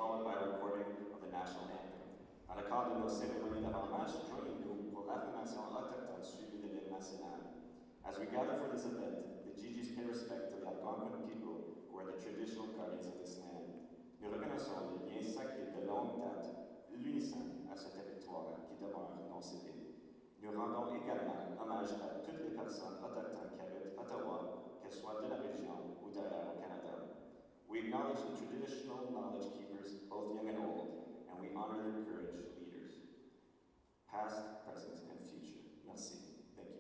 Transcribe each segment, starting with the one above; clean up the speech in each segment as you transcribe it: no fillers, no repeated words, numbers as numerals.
followed by a recording of the national anthem. Dans le cadre de nos cérémonies d'avant-match, joignez-nous pour l'affirmation autochtone suivie de l'hymne national. As we gather for this event, the Gigis pay respect to the Algonquin people who are the traditional guardians of this land. Nous reconnaissons les liens sacrés de longue date, l'unissant à ce territoire qui demeure non cédé. Nous rendons également hommage à toutes les personnes autochtones qui habitent Ottawa, qu'elles soient de la région ou d'ailleurs au Canada. We acknowledge the traditional knowledge keepers, both young and old, and we honor their courage leaders, past, present, and future. Merci. Thank you.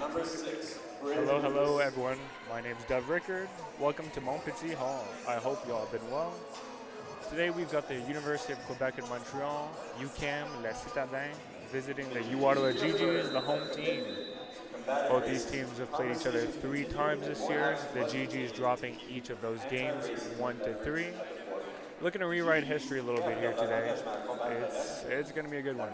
Number 6. Hello everyone. My name is Dev Rickard. Welcome to Montpetit Hall. I hope you all have been well. Today we've got the University of Quebec in Montreal, UQAM, Les Citadins, visiting the UOttawa GGs, the home team. Both these teams have played each other 3 times this year, the GGs dropping each of those games 1-3. Looking to rewrite history a little bit here today. It's going to be a good one.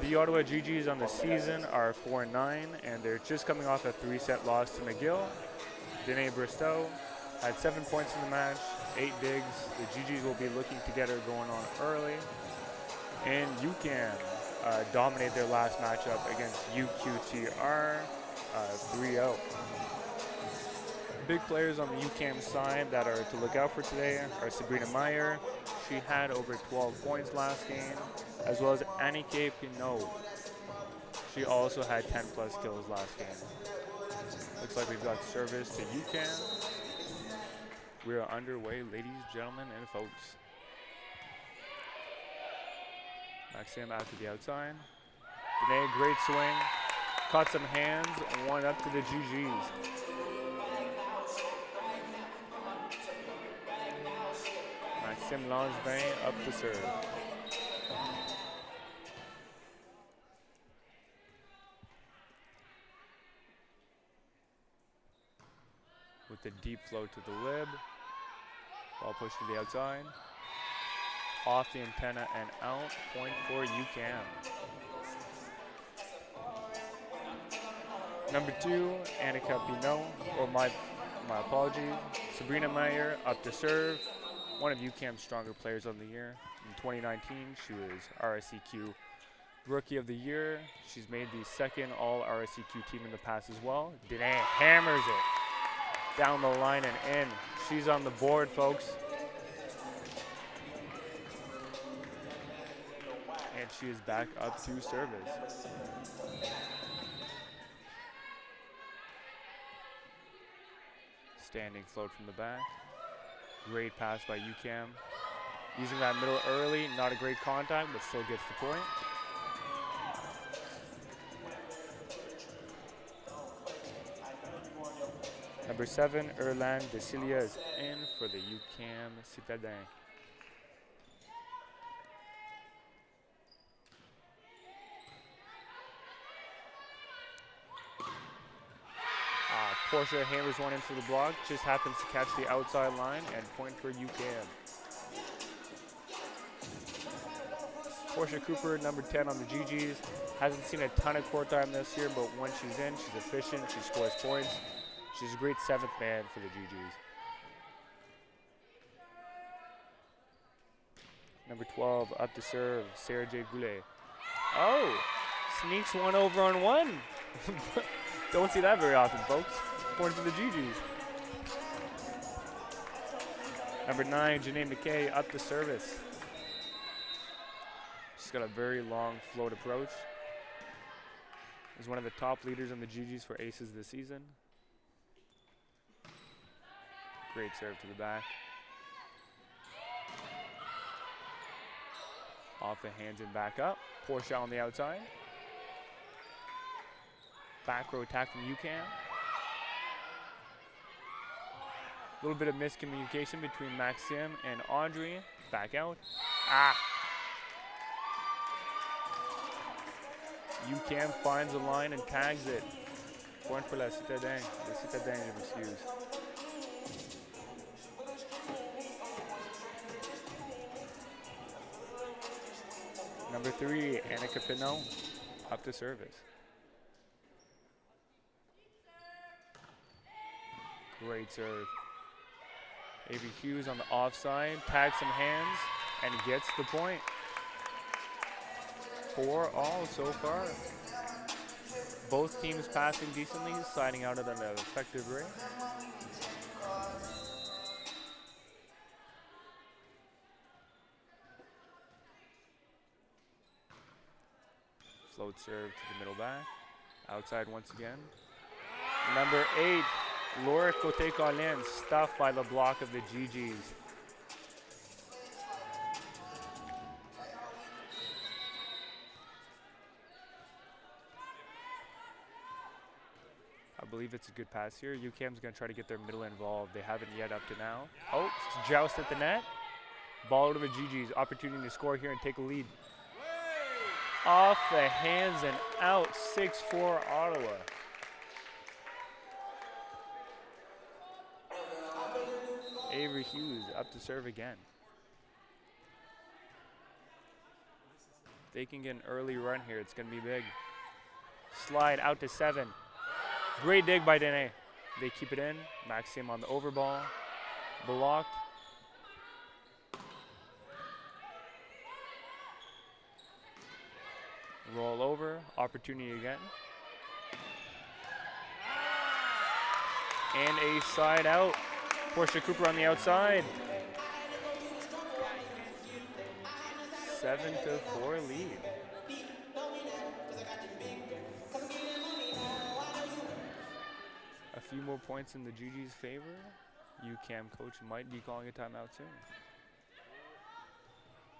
The Ottawa GGs on the season are 4-9, and they're just coming off a 3-set loss to McGill. Dene Bristow had 7 points in the match, 8 digs. The GGs will be looking to get her going on early. And UQAM dominated their last matchup against UQTR 3-0. Big players on the UQAM side that are to look out for today are Sabrina Meyer. She had over 12 points last game, as well as Anike Pinot. She also had 10 plus kills last game. Looks like we've got service to UQAM. We are underway, ladies, gentlemen, and folks. Maxime out to the outside. Dene, great swing. Caught some hands, one up to the GGs. Maxime Langevin up to serve. with the deep float to the lib. Ball pushed to the outside. Off the antenna and out. Point for UQAM. Number 2, Annika Pinot, or my apologies. Sabrina Meyer up to serve. One of UQAM's stronger players of the year. In 2019, she was RSEQ Rookie of the Year. She's made the second All-RSEQ team in the past as well. Danae hammers it down the line and in. She's on the board, folks. And she is back up to service. Standing float from the back. Great pass by UQAM. Using that middle early, not a great contact, but still gets the point. Number 7, Erlan Desilia is in for the UQAM Citadin. Portia hammers one into the block, just happens to catch the outside line and point for UQAM. Portia Cooper, number 10 on the GGs. Hasn't seen a ton of court time this year, but when she's in, she's efficient, she scores points. She's a great 7th man for the GGs. Number 12, up to serve, Sarah J. Goulet. Oh, sneaks one over on one. Don't see that very often, folks. Point for the GGs. Number 9, Janae McKay, up to service. She's got a very long float approach. Is one of the top leaders on the GGs for aces this season. Great serve to the back. Off the hands and back up. Portia on the outside. Back row attack from UQAM. A little bit of miscommunication between Maxime and Audrey. Back out. UQAM finds the line and tags it. Point for la Citadin. The Citadin, je m'excuse. Number 3, Annika Pinot, up to service. Great serve. Avery Hughes on the offside, tags some hands, and gets the point. 4 all so far. Both teams passing decently, sliding out at an effective rate. Float serve to the middle back. Outside once again. Number 8, Laura Cote-Colin, stuffed by the block of the GGs. I believe it's a good pass here. UQAM's going to try to get their middle involved. They haven't yet up to now. Oh, it's joust at the net. Ball to the GGs. Opportunity to score here and take a lead. Off the hands and out. 6-4 Ottawa. Avery Hughes up to serve again. If they can get an early run here, it's going to be big. Slide out to 7. Great dig by Danae. They keep it in. Maxime on the overball. Blocked. Roll over. Opportunity again. And a side out. Portia Cooper on the outside. 7-4 lead. A few more points in the GG's favor. UQAM coach might be calling a timeout soon.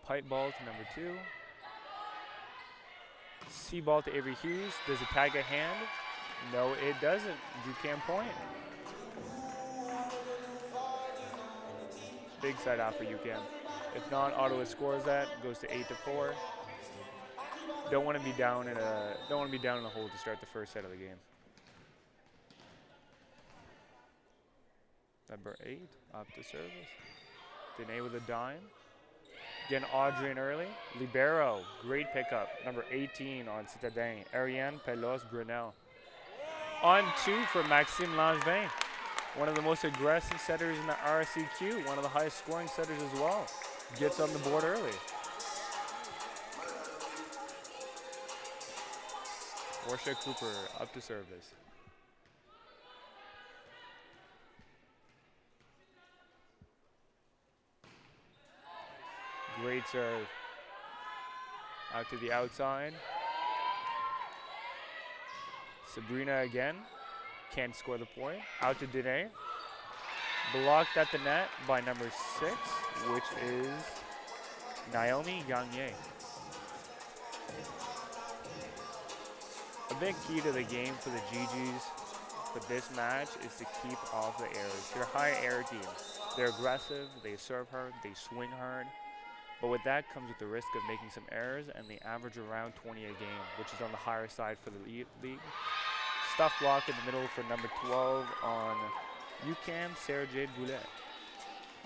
Pipe ball to number 2. C ball to Avery Hughes. Does it tag a hand? No, it doesn't. UQAM point. Big side out for UQAM. If not, Ottawa scores that, goes to 8-4. Don't want to be down in a hole to start the first set of the game. Number 8 up to service. Dene with a dime. Again, Audrey in early. Libero, great pickup. Number 18 on Citadin. Ariane Pelos-Brunel. On 2 for Maxime Langevin. One of the most aggressive setters in the RCQ. One of the highest scoring setters as well. Gets on the board early. Portia Cooper up to service. Great serve. Out to the outside. Sabrina again. Can't score the point. Out to Dene. Blocked at the net by number 6, which is Naomi Gagné. A big key to the game for the GGs for this match is to keep off the errors. They're a high error team. They're aggressive, they serve hard, they swing hard. But with that comes with the risk of making some errors, and they average around 20 a game, which is on the higher side for the league. Stuff block in the middle for number 12 on UQAM, Sarah Jade Goulet.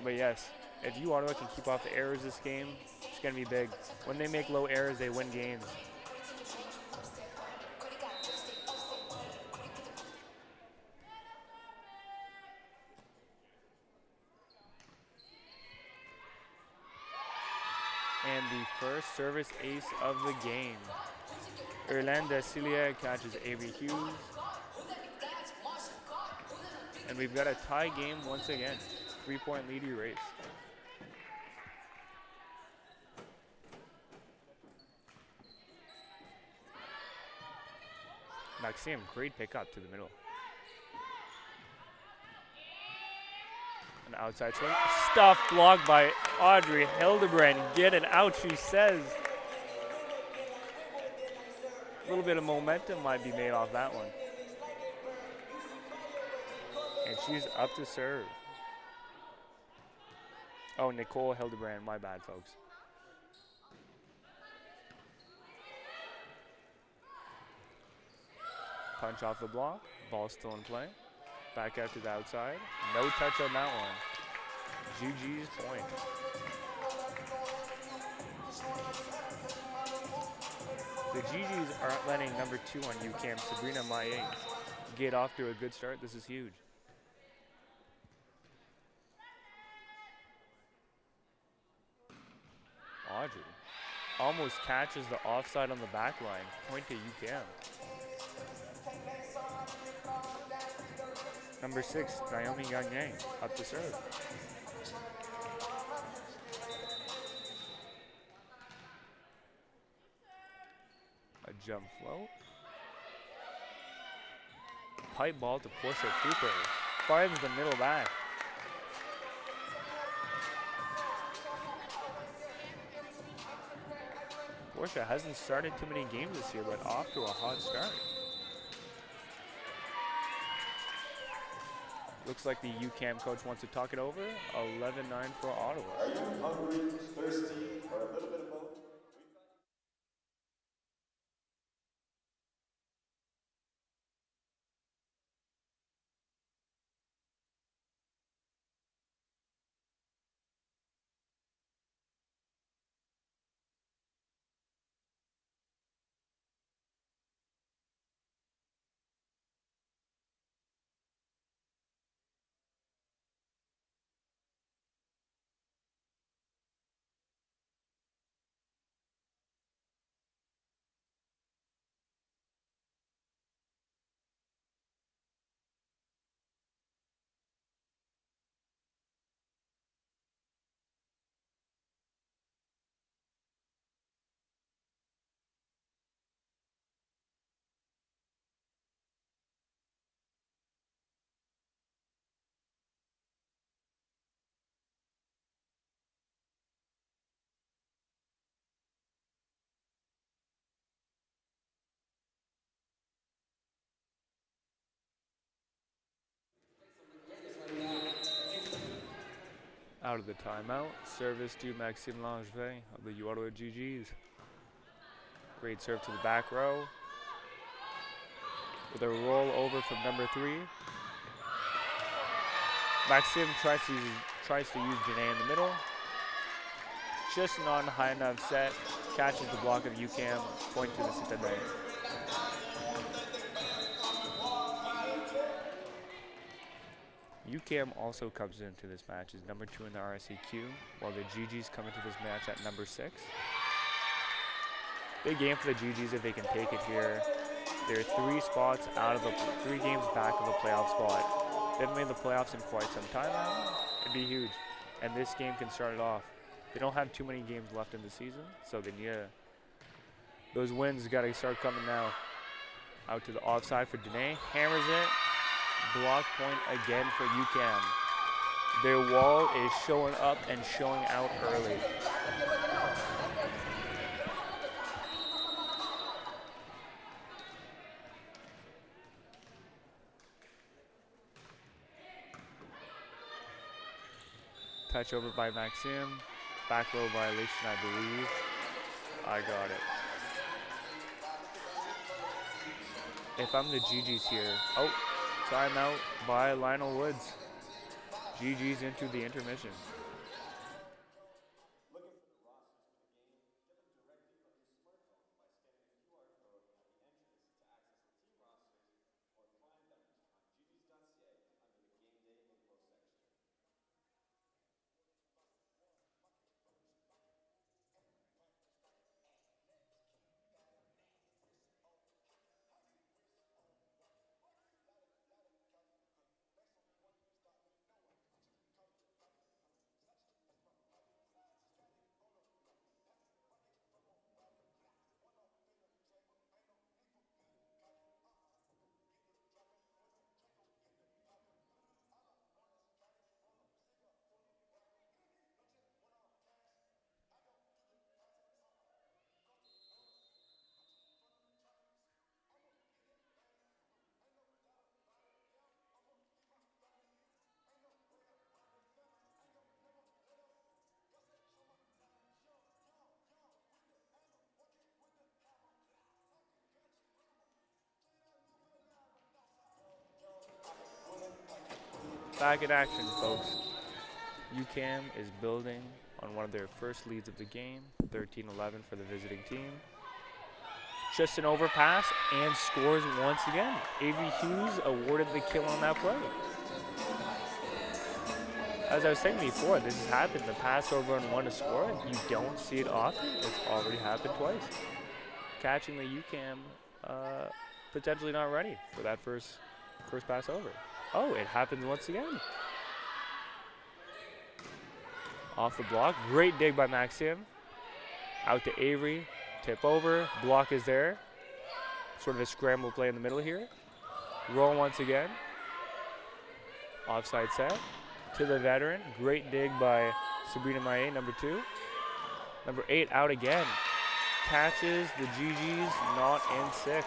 But yes, if Ottawa can keep off the errors this game, it's going to be big. When they make low errors, they win games. And the first service ace of the game. Irlanda Cilia catches Avery Hughes. And we've got a tie game once again. 3-point lead erased. Maxime, great pickup to the middle. An outside swing. Stuff blocked by Audrey Hildebrand. Get it out, she says. A little bit of momentum might be made off that one. And she's up to serve. Oh, Nicole Hildebrand, my bad, folks. Punch off the block, ball still in play. Back out to the outside. No touch on that one. GG's point. The GGs aren't letting number 2 on UQAM, Sabrina Maye, get off to a good start. This is huge. Audrey almost catches the offside on the back line. Point to UQAM. Number 6, Naomi Gagné, up to serve. A jump float. Pipe ball to Portia Cooper. Finds the middle back. Portia hasn't started too many games this year, but off to a hot start. Looks like the UQAM coach wants to talk it over. 11-9 for Ottawa. Are you hungry, thirsty, or a little bit of both? Out of the timeout, service to Maxime Langevin of the Ottawa GGs. Great serve to the back row. With a roll over from number 3. Maxime tries to use Janae in the middle. Just not high enough set. Catches the block of UQAM. Point to the Citadel. UQAM also comes into this match as number 2 in the RSEQ, while the GGs come into this match at number 6. Big game for the GGs if they can take it here. They're 3 games back of a playoff spot. They haven't made the playoffs in quite some time now. It'd be huge. And this game can start it off. They don't have too many games left in the season, so they need those wins got to start coming now. Out to the offside for Danae. Hammers it. Block point again for UQAM. Their wall is showing up and showing out early. Touch over by Maxime. Back row violation, I believe. I got it. If I'm the GGs here. Oh, timeout by Lionel Woods. GGs into the intermission. Back in action, folks. UQAM is building on one of their first leads of the game, 13-11 for the visiting team. Just an overpass and scores once again. Avery Hughes awarded the kill on that play. As I was saying before, this has happened. The pass over and one to score, you don't see it often. It's already happened twice. Catching the UQAM potentially not ready for that first pass over. Oh, it happens once again. Off the block, great dig by Maxime. Out to Avery, tip over, block is there. Sort of a scramble play in the middle here. Roll once again. Offside set to the veteran. Great dig by Sabrina Maillet, number 2. Number 8 out again. Catches the GGs, not in 6.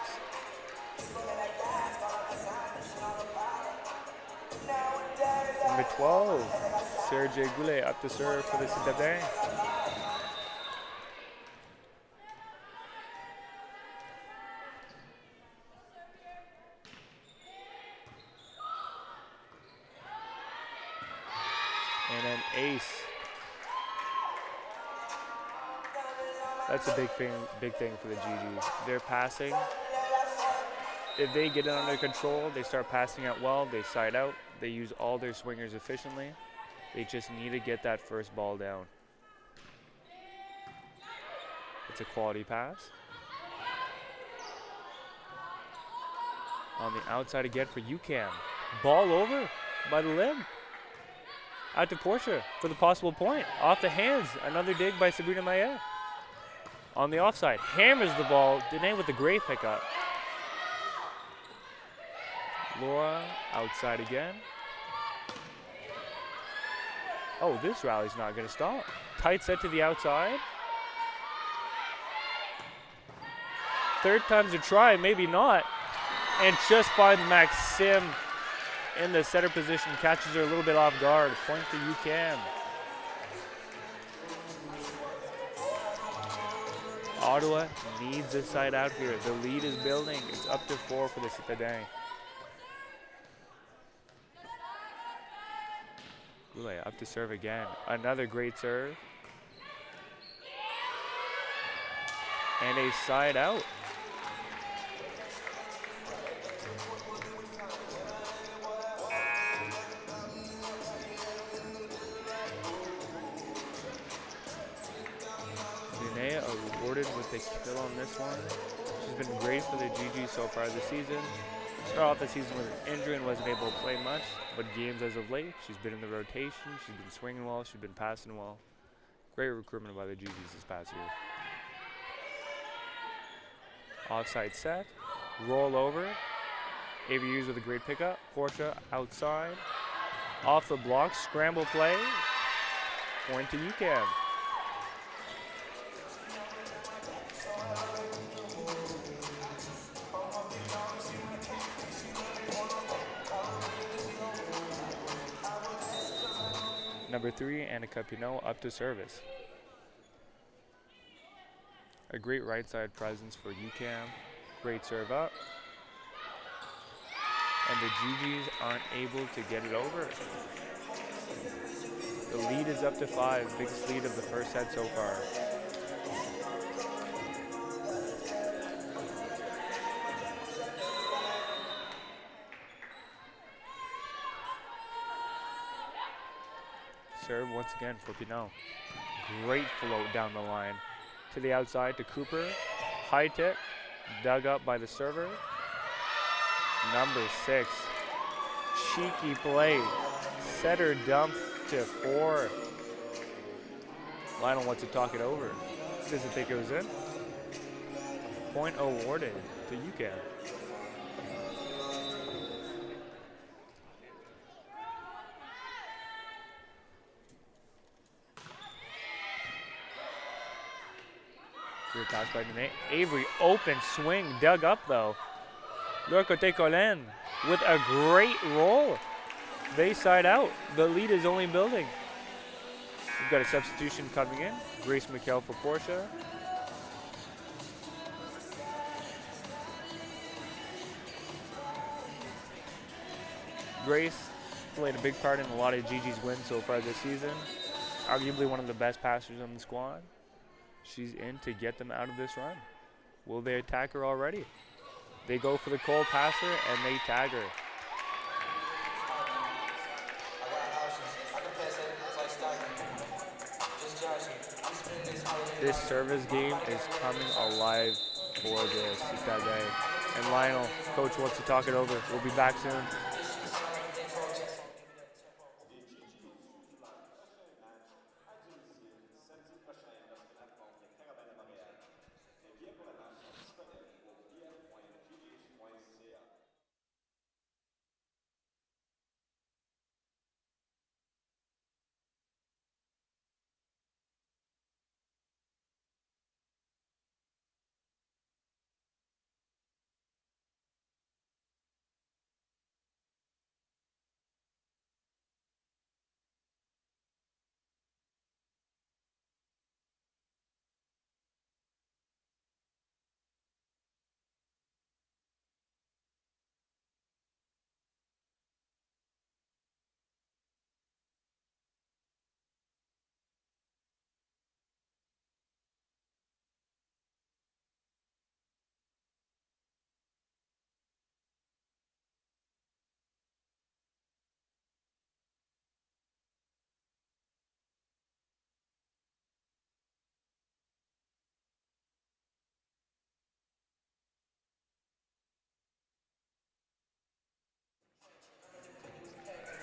Number 12, Sergei Goulet up to serve for the Citadin. And an ace. That's a big thing for the GGs. They're passing. If they get it under control, they start passing out well, they side out, they use all their swingers efficiently. They just need to get that first ball down. It's a quality pass. On the outside again for UQAM. Ball over by the limb. Out to Portia for the possible point. Off the hands, another dig by Sabrina Maillet. On the offside, hammers the ball. Danae with a great pickup. Laura outside again. Oh, this rally's not going to stop. Tight set to the outside. Third time's a try, maybe not. And just finds Maxime in the setter position. Catches her a little bit off guard. Point to UQAM. Ottawa needs a side out here. The lead is building. It's up to 4 for the Citadin. Goulet up to serve again. Another great serve. And a side out. Linnea awarded with a kill on this one. She's been great for the GG so far this season. Started off the season with an injury and wasn't able to play much, but games as of late, she's been in the rotation, she's been swinging well, she's been passing well. Great recruitment by the GGs this past year. Offside set, roll over. AVUs with a great pickup. Portia outside. Off the block, scramble play. Point to UQAM. Number 3, Annika Pinot up to service. A great right side presence for UQAM. Great serve up. And the GGs aren't able to get it over. The lead is up to 5, biggest lead of the first set so far. Serve once again for Pinot. Great float down the line. To the outside to Cooper. High tip. Dug up by the server. Number 6. Cheeky play. Setter dump to 4. Lionel wants to talk it over. Doesn't think it was in. Point awarded to UQAM. Great pass by Nene. Avery, open swing, dug up though. Le côté Colin with a great roll. They side out. The lead is only building. We've got a substitution coming in. Grace McHale for Portia. Grace played a big part in a lot of Gigi's wins so far this season. Arguably one of the best passers on the squad. She's in to get them out of this run. Will they attack her already? They go for the cold passer and they tag her. This service game is coming alive for the Citadel. And Lionel, coach wants to talk it over. We'll be back soon.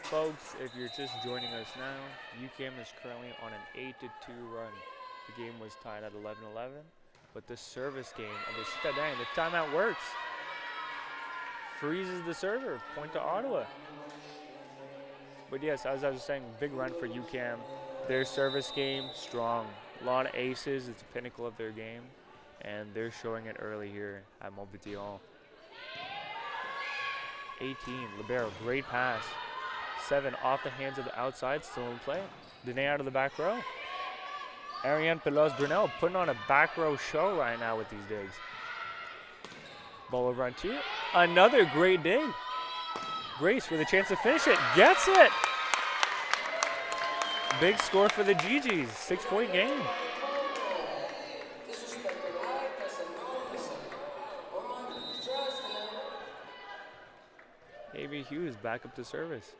Folks, if you're just joining us now, UQAM is currently on an 8-2 run. The game was tied at 11-11, but the service game of the Citadin, the timeout works. Freezes the server, point to Ottawa. But yes, as I was saying, big run for UQAM. Their service game, strong. A lot of aces, it's the pinnacle of their game, and they're showing it early here at Montpetit. 18, Libero, great pass. 7 off the hands of the outside, still in play. Dene out of the back row. Ariane Pelos-Brunel putting on a back row show right now with these digs. Ball over on 2. Another great dig. Grace with a chance to finish it. Gets it. Big score for the GGs, 6-point game. Avery Hughes back up to service.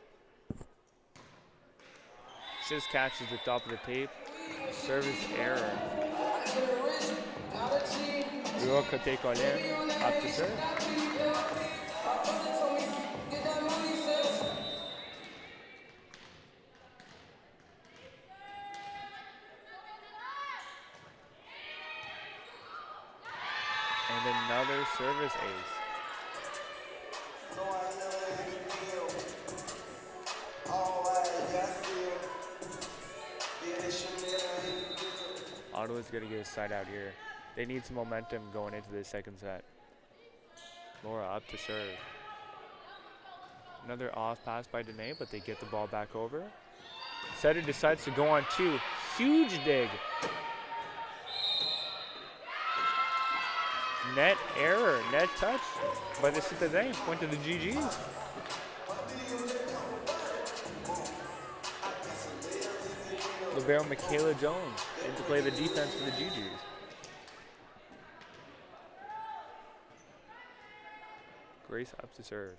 Just catches the top of the tape. Service error. Côté Colin up to serve. And another service ace. Ottawa's going to get a side out here. They need some momentum going into the second set. Laura up to serve. Another off pass by Danae, but they get the ball back over. Setter decides to go on two. Huge dig. Net error, net touch by the Citadin. Point to the GGs. Libero Michaela Jones in to play the defense for the GGs. Grace up to serve.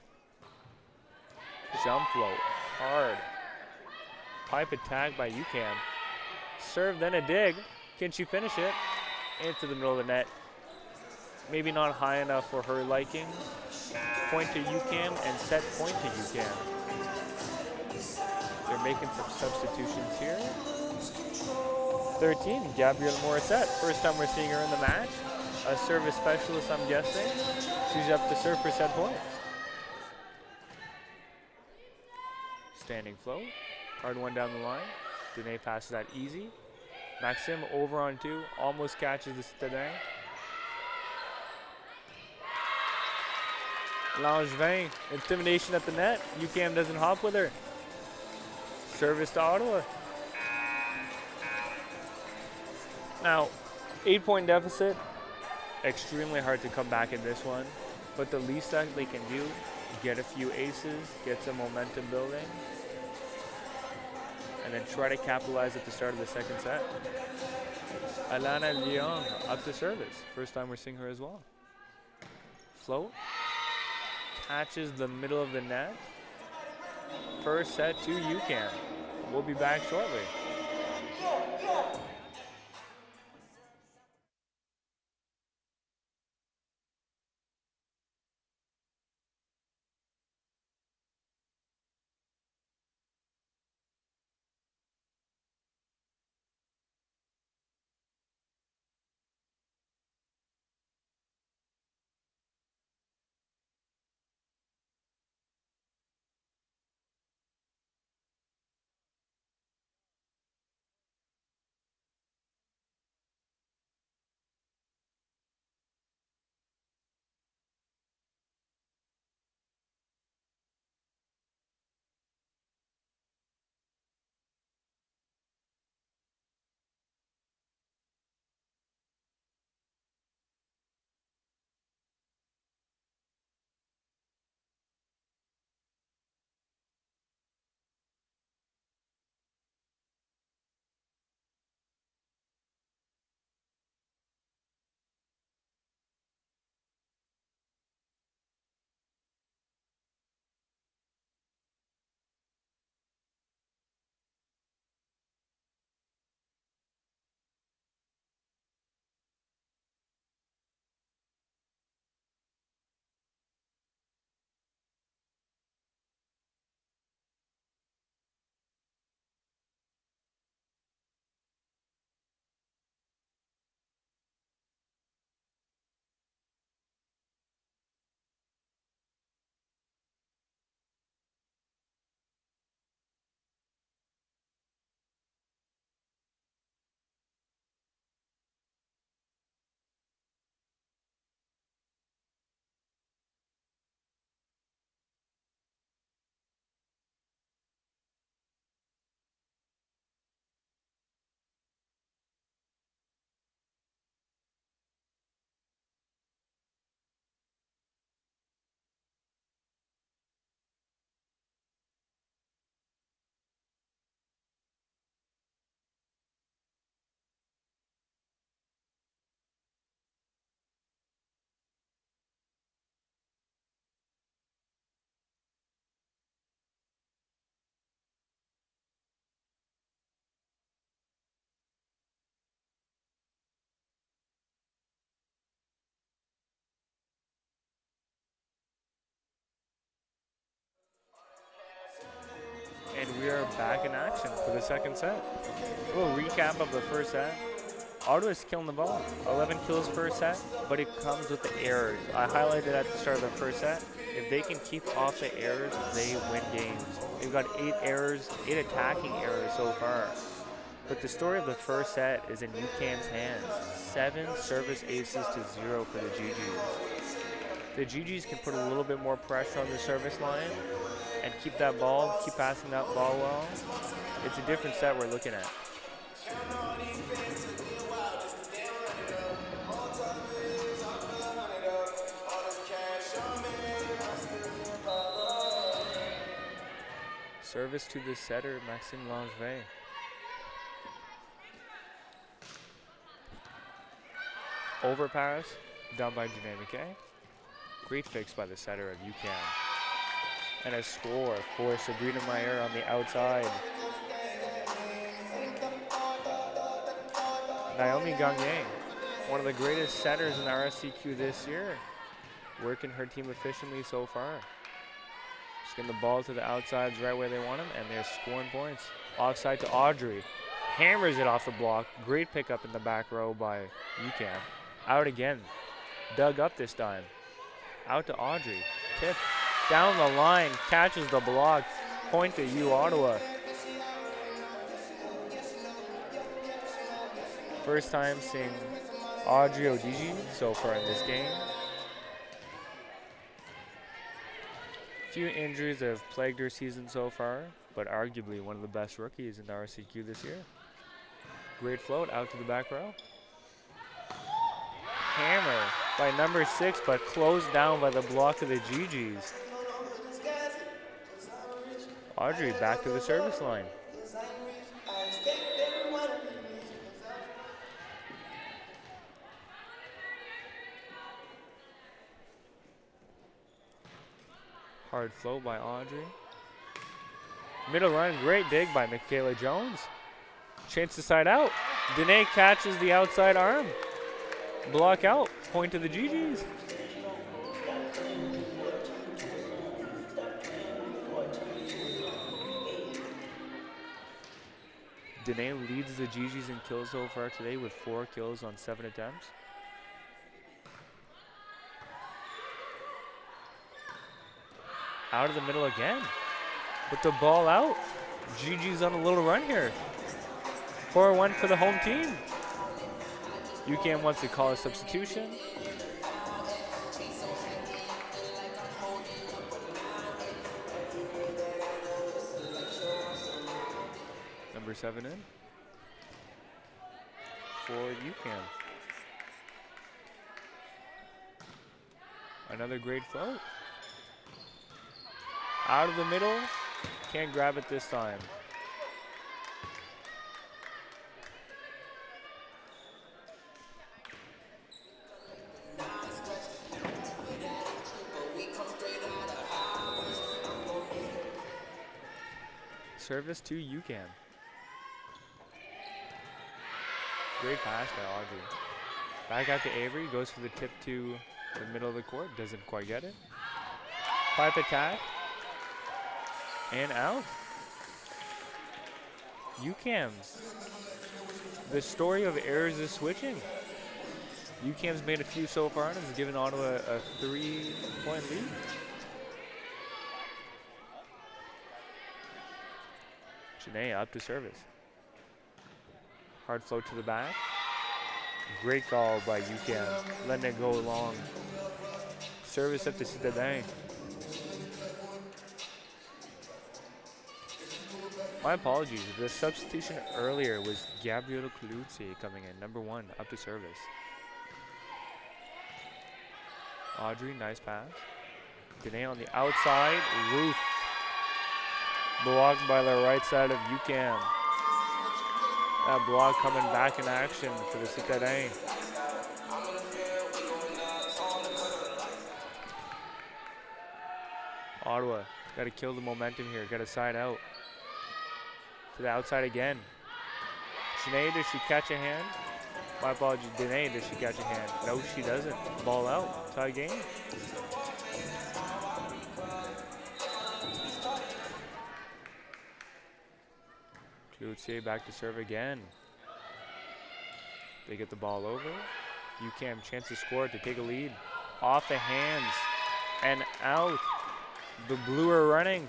Jump float, hard. Pipe attack by UQAM. Serve, then a dig. Can she finish it? Into the middle of the net. Maybe not high enough for her liking. Point to UQAM and set point to UQAM. They're making some substitutions here. 13, Gabrielle Morissette. First time we're seeing her in the match. A service specialist, I'm guessing. She's up to serve for set point. Standing flow. Hard one down the line. Danae passes that easy. Maxime over on two. Almost catches the Citadin. Langevin, intimidation at the net. UQAM doesn't hop with her. Service to Ottawa. Now, 8-point deficit. Extremely hard to come back in this one. But the least that they can do, get a few aces, get some momentum building, and then try to capitalize at the start of the second set. Alana Leon up to service. First time we're seeing her as well. Float. Catches the middle of the net. First set to UQAM. We'll be back shortly. And we are back in action for the second set. A little recap of the first set. Ottawa's killing the ball. 11 kills first set, but it comes with the errors. I highlighted at the start of the first set. If they can keep off the errors, they win games. They've got 8 errors, 8 attacking errors so far. But the story of the first set is in UQAM's hands. 7 service aces to 0 for the GGs. The GGs can put a little bit more pressure on the service line and keep that ball, keep passing that ball well. It's a different set we're looking at. Service to the setter, Maxime Langevin. Overpass, done by Janae McKay. Great fix by the setter of UQAM. And a score for Sabrina Meyer on the outside. Naomi Gagné, one of the greatest setters in the RSCQ this year, working her team efficiently so far. Just getting the ball to the outsides right where they want them, and they're scoring points. Offside to Audrey. Hammers it off the block. Great pickup in the back row by UQAM. Out again. Dug up this time. Out to Audrey. Tip down the line. Catches the block. Point to U Ottawa. First time seeing Audrey Odigi so far in this game. Few injuries have plagued her season so far, but arguably one of the best rookies in the RCQ this year. Great float out to the back row. Hammer by number 6, but closed down by the block of the GGs. Audrey back to the service line. Hard flow by Audrey. Middle run, great dig by Michaela Jones. Chance to side out. Danae catches the outside arm. Block out, point to the GGs. Danae leads the GGs in kills so far today with 4 kills on 7 attempts. Out of the middle again. With the ball out. GG's on a little run here. 4-1 for the home team. UQAM wants to call a substitution. Number 7 in for UQAM. Another great float. Out of the middle. Can't grab it this time. Service to UQAM. Great pass by Audrey. Back out to Avery, goes for the tip to the middle of the court, doesn't quite get it. Pipe attack, and out. UQAM's. The story of errors is switching. UQAM's made a few so far and has given Ottawa a 3-point lead. Janae up to service. Hard float to the back. Great call by UQAM, letting it go long. Service up to Citadin. My apologies, the substitution earlier was Gabriela Kulutsi coming in, number 1, up to service. Audrey, nice pass. Danae on the outside, Ruth. Blocked by the right side of UQAM. That block coming back in action for the Citadin. Ottawa, got to kill the momentum here, got to side out. To the outside again. Sinead, does she catch a hand? My apologies, Danae, does she catch a hand? No, she doesn't. Ball out, tie game. Cloutier back to serve again. They get the ball over. UQAM chance to score to take a lead. Off the hands and out. The Blue are running.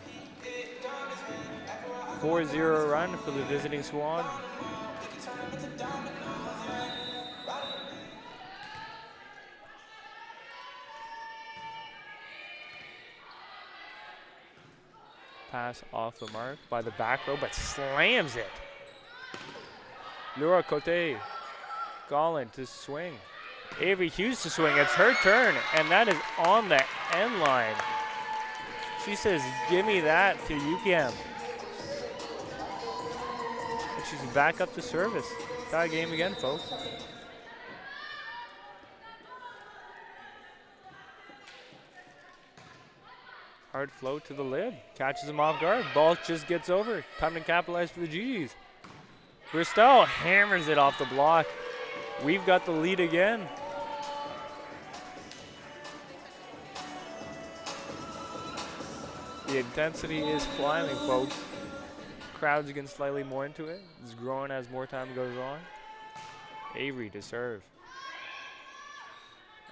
4-0 run for the visiting squad. Pass off the mark by the back row, but slams it. Laura Cote. Gollin to swing. Avery Hughes to swing. It's her turn, and that is on the end line. She says, give me that to UQAM. And she's back up to service. Tie game again, folks. Hard float to the lid. Catches him off guard. Ball just gets over. Time to capitalize for the G's. Bristow hammers it off the block. We've got the lead again. The intensity is climbing, folks. Crowd's getting slightly more into it. It's growing as more time goes on. Avery to serve.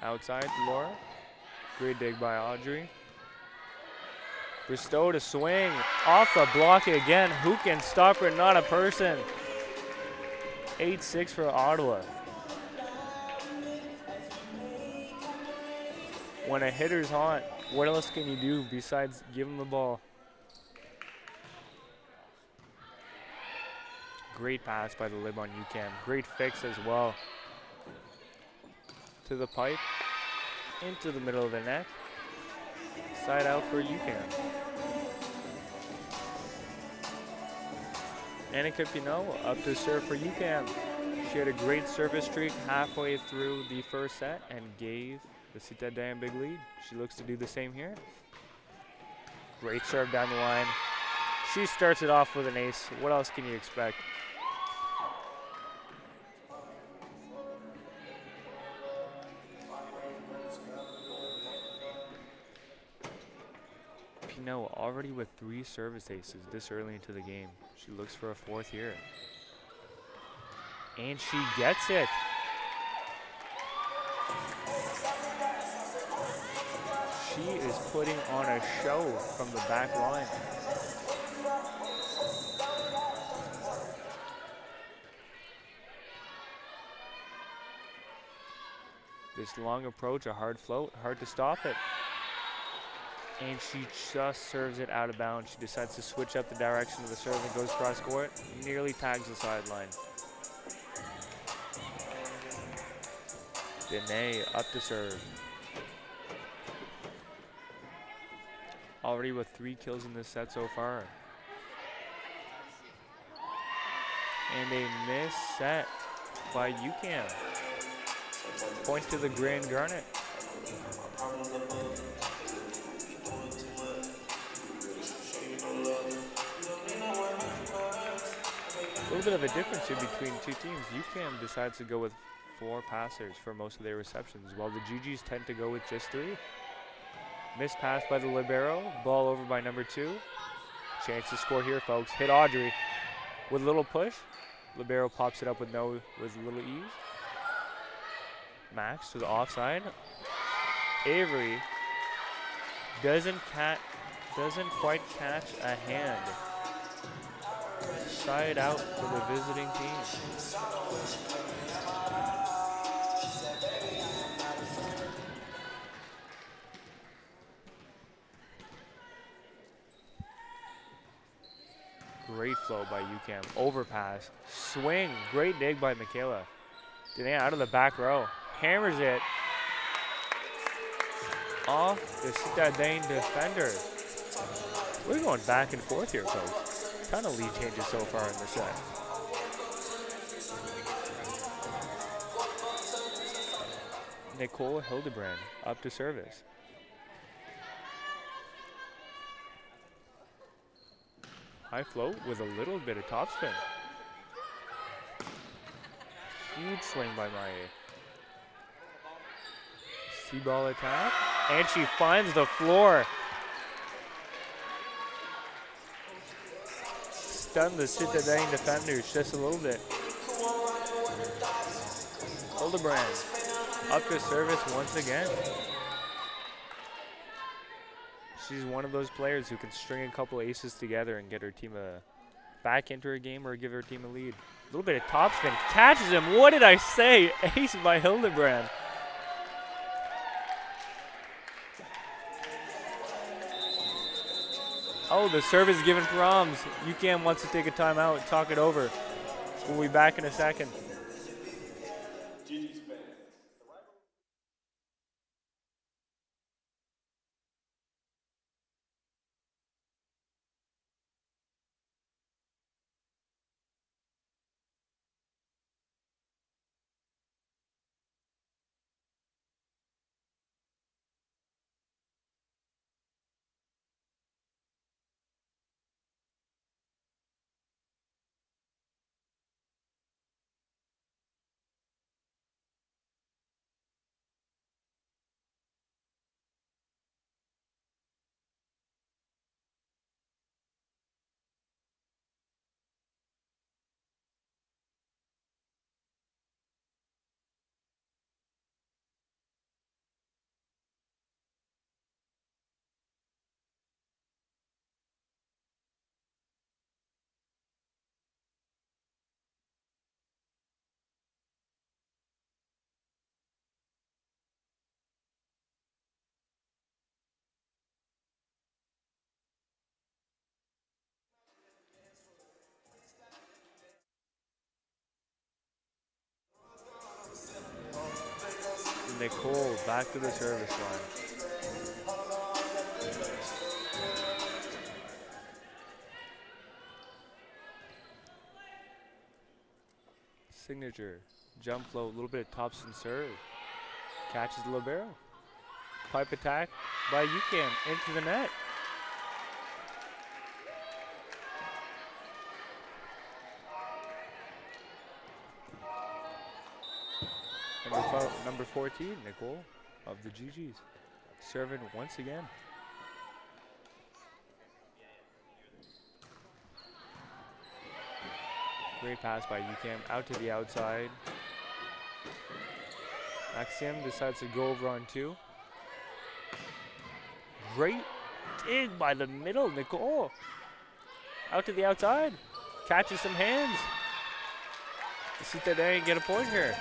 Outside to Laura. Great dig by Audrey. Bristow to swing. Off the block again. Who can stop her? Not a person. 8-6 for Ottawa. When a hitter's hot, what else can you do besides give him the ball? Great pass by the lib on UQAM. Great fix as well. To the pipe. Into the middle of the net. Side out for UQAM. Annika Pinot up to serve for UQAM. She had a great service streak halfway through the first set and gave the Citadin a big lead. She looks to do the same here. Great serve down the line. She starts it off with an ace. What else can you expect? Pinot already with 3 service aces this early into the game. She looks for a 4th here. And she gets it. She is putting on a show from the back line. This long approach, a hard float, hard to stop it. And she just serves it out of bounds. She decides to switch up the direction of the serve and goes cross court. Nearly tags the sideline. Dene up to serve. Already with 3 kills in this set so far. And a missed set by UQAM. Point to the Grand Garnet. A little bit of a difference here between 2 teams. UQAM decides to go with 4 passers for most of their receptions, while the GGs tend to go with just 3. Missed pass by the libero. Ball over by number 2. Chance to score here, folks. Hit Audrey with a little push. Libero pops it up with little ease. Max to the offside. Avery doesn't quite catch a hand. Side out for the visiting team. Great flow by UQAM. Overpass. Swing. Great dig by Michaela. Dene out of the back row. Hammers it off the Citadin defender. We're going back and forth here, folks. Ton of lead changes so far in the set. Nicole Hildebrand up to service. High float with a little bit of topspin. Huge swing by Maie. C-ball attack, and she finds the floor. stun the Citadin defenders just a little bit. Hildebrand up to service once again. She's one of those players who can string a couple aces together and get her team back into her game or give her team a lead. A little bit of topspin, catches him. What did I say? Ace by Hildebrand. Oh, the service given proms. UQAM wants to take a timeout, talk it over. We'll be back in a second. Nicole back to the service line. Signature, jump float, a little bit of topspin serve. Catches the libero. Pipe attack by UQAM into the net. Number 14, Nicole of the GGs, serving once again. Great pass by UQAM out to the outside. Maxime decides to go over on 2. Great dig by the middle, Nicole. Out to the outside, catches some hands. Citadin get a point here.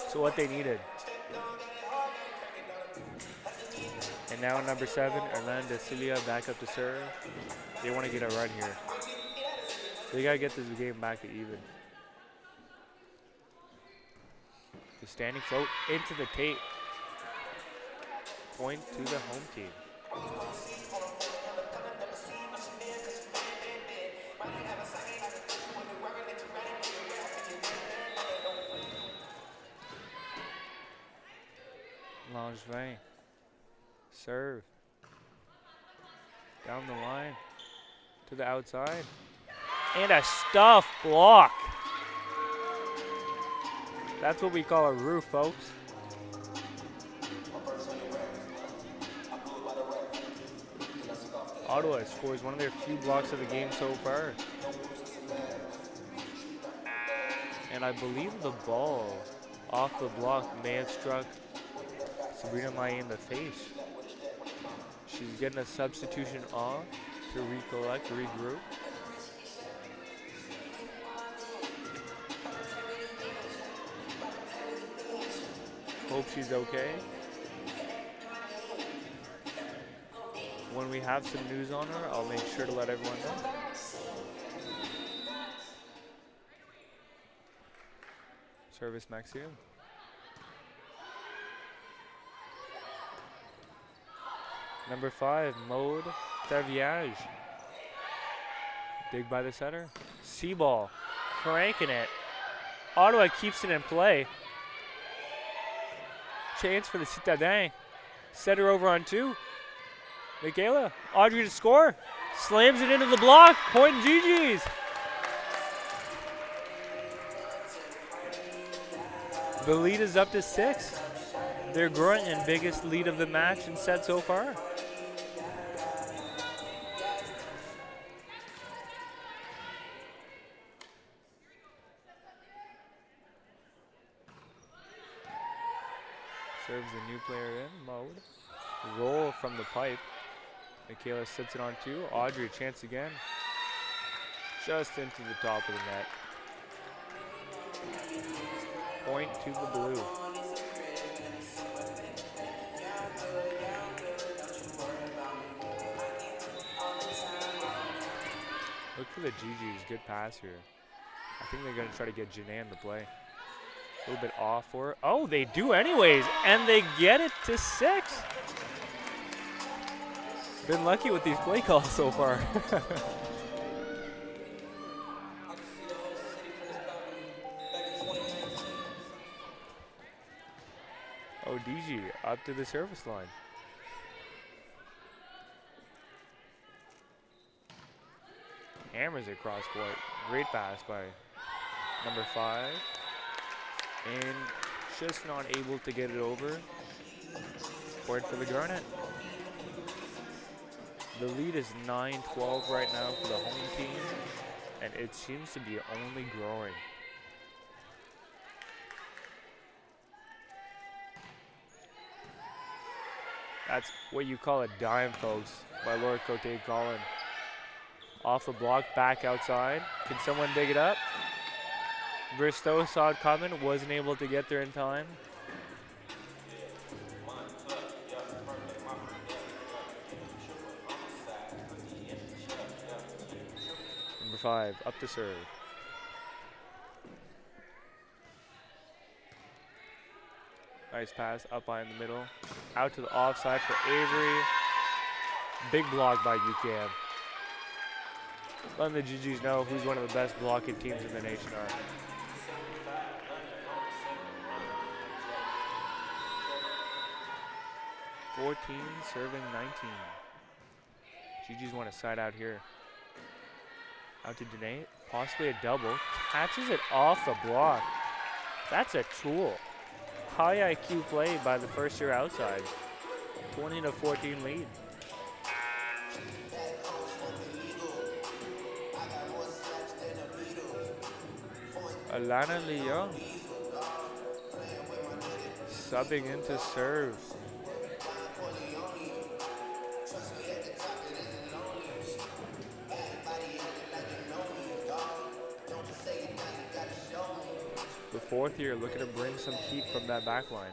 So what they needed. And now number 7, Orlando Cilia back up to serve. They want to get a run here. They got to get this game back to even. The standing float into the tape. Point to the home team. Langevin, serve, down the line, to the outside, and a stuff block. That's what we call a roof, folks. Ottawa scores one of their few blocks of the game so far. And I believe the ball off the block may have struck Sabrina Mai in the face. She's getting a substitution off to recollect, regroup. Hope she's okay. When we have some news on her, I'll make sure to let everyone know. Service Maxime. Number 5, Maude Taviage. Dig by the center. C-ball, cranking it. Ottawa keeps it in play. Chance for the Citadin. Set her over on 2. Michaela, Audrey to score. Slams it into the block. Point and GG's. The lead is up to 6. Their growing and biggest lead of the match and set so far. serves the new player in mode. Roll from the pipe. Michaela sits it on 2. Audrey, chance again. Just into the top of the net. Point to the blue. Look for the GGs. Good pass here. I think they're going to try to get Janan to play. A little bit off for it. Oh, they do anyways, and they get it to 6. Been lucky with these play calls so far. Oh, DG up to the service line. Hammers it cross court. Great pass by number 5. And just not able to get it over. Point for the Garnet. The lead is 9-12 right now for the home team, and it seems to be only growing. That's what you call a dime, folks, by Lord Cote Collin. Off the block, back outside. Can someone dig it up? Bristow saw it coming, wasn't able to get there in time. Number 5, up to serve. Nice pass, up high in the middle. Out to the offside for Avery. Big block by UQAM. Letting the GGs know who's one of the best blocking teams in the nation are. $14 serving 19. GGs want to side out here. Out to Danae, possibly a double. Catches it off the block. That's a tool. High IQ play by the first year outside. 20-14 lead. Alana Leon subbing into serve. The 4th year looking to bring some heat from that back line.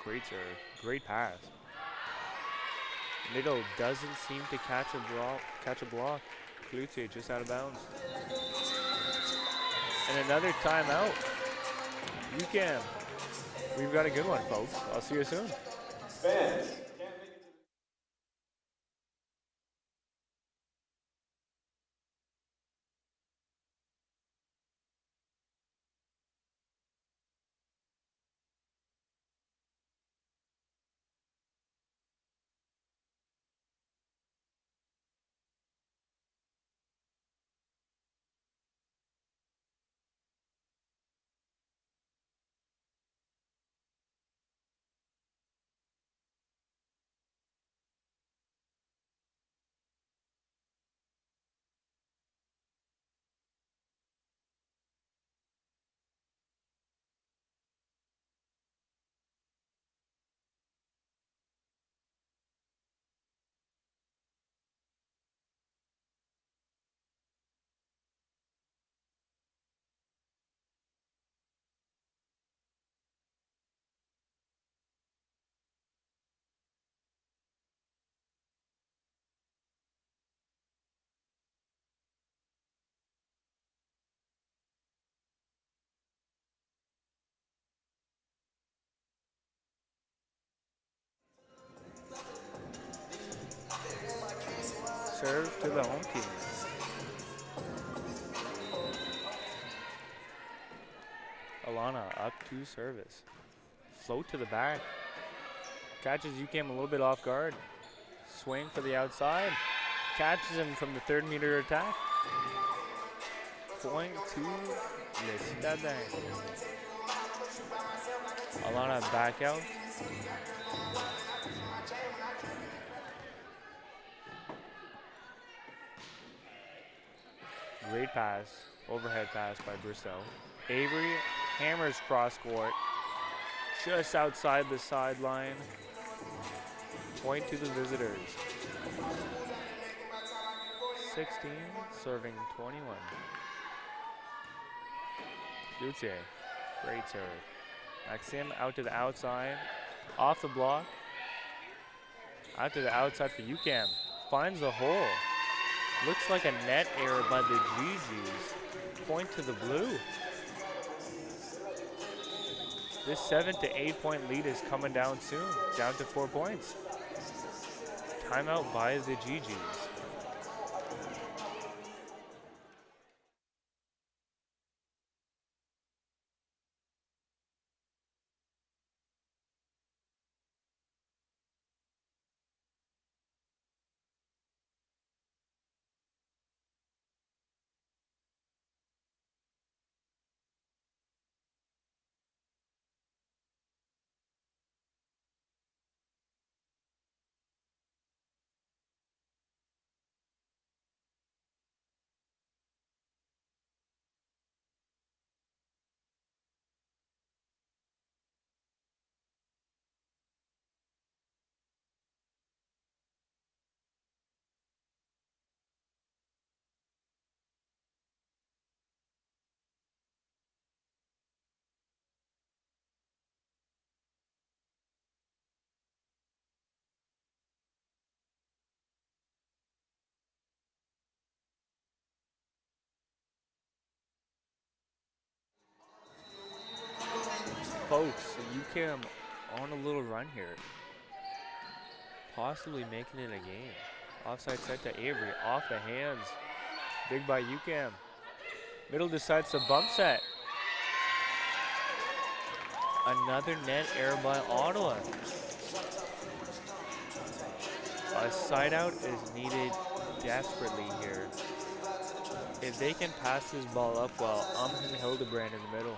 Great serve, great pass. Middle doesn't seem to catch a block. Cloutier just out of bounds. And another timeout. UQAM. We've got a good one, folks. I'll see you soon. Fans. Serve to the home team. Alana up to service. Float to the back. Catches UQAM a little bit off guard. Swing for the outside. Catches him from the 3rd meter attack. Point to Lestade. Alana back out. Great pass, overhead pass by Bristow. Avery hammers cross court, just outside the sideline. Point to the visitors. 16, serving 21. Lutze, great serve. Maxim out to the outside, off the block. Out to the outside for UQAM. Finds the hole. Looks like a net error by the GGs. Point to the blue. This 7 to 8 point lead is coming down soon, down to 4 points. Timeout by the GGs. Folks, UQAM on a little run here. Possibly making it a game. Offside set to Avery, off the hands. Big by UQAM. Middle decides to bump set. Another net error by Ottawa. A side out is needed desperately here. If they can pass this ball up well, and Hildebrand in the middle.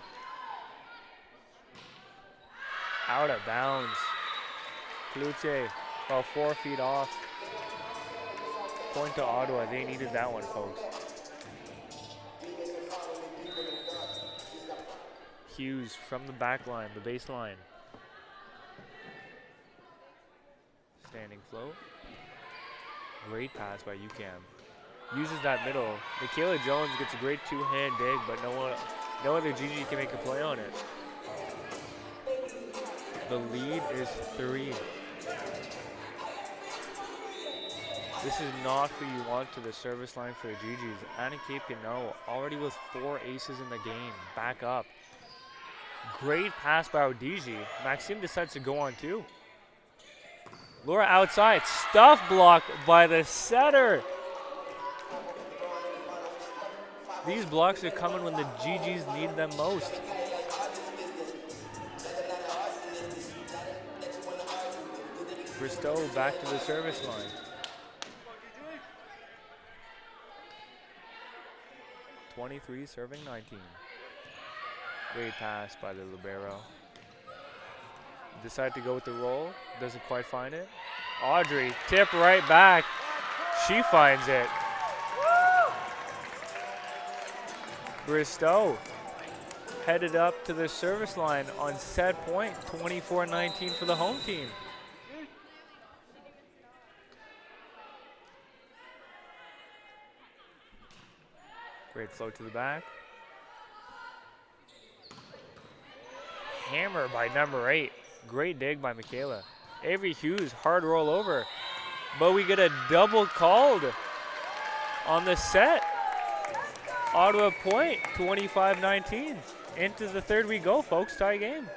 Out of bounds. Klute, about 4 feet off. Point to Ottawa. They needed that one, folks. Hughes from the back line, the baseline. Standing float. Great pass by UQAM. Uses that middle. Michaela Jones gets a great two-hand dig, but no other GG can make a play on it. The lead is 3. This is not who you want to the service line for the GGs. Annika Pinot already with 4 aces in the game. Back up. Great pass by Odigi. Maxime decides to go on too. Laura outside. Stuff block by the setter. These blocks are coming when the GGs need them most. Bristow back to the service line. 23 serving 19. Great pass by the libero. Decide to go with the roll. Doesn't quite find it. Audrey, tip right back. She finds it. Bristow headed up to the service line on set point. 24-19 for the home team. Great float to the back. Hammer by number 8. Great dig by Michaela. Avery Hughes, hard roll over. But we get a double called on the set. Ottawa point, 25-19. Into the third we go, folks. Tie game.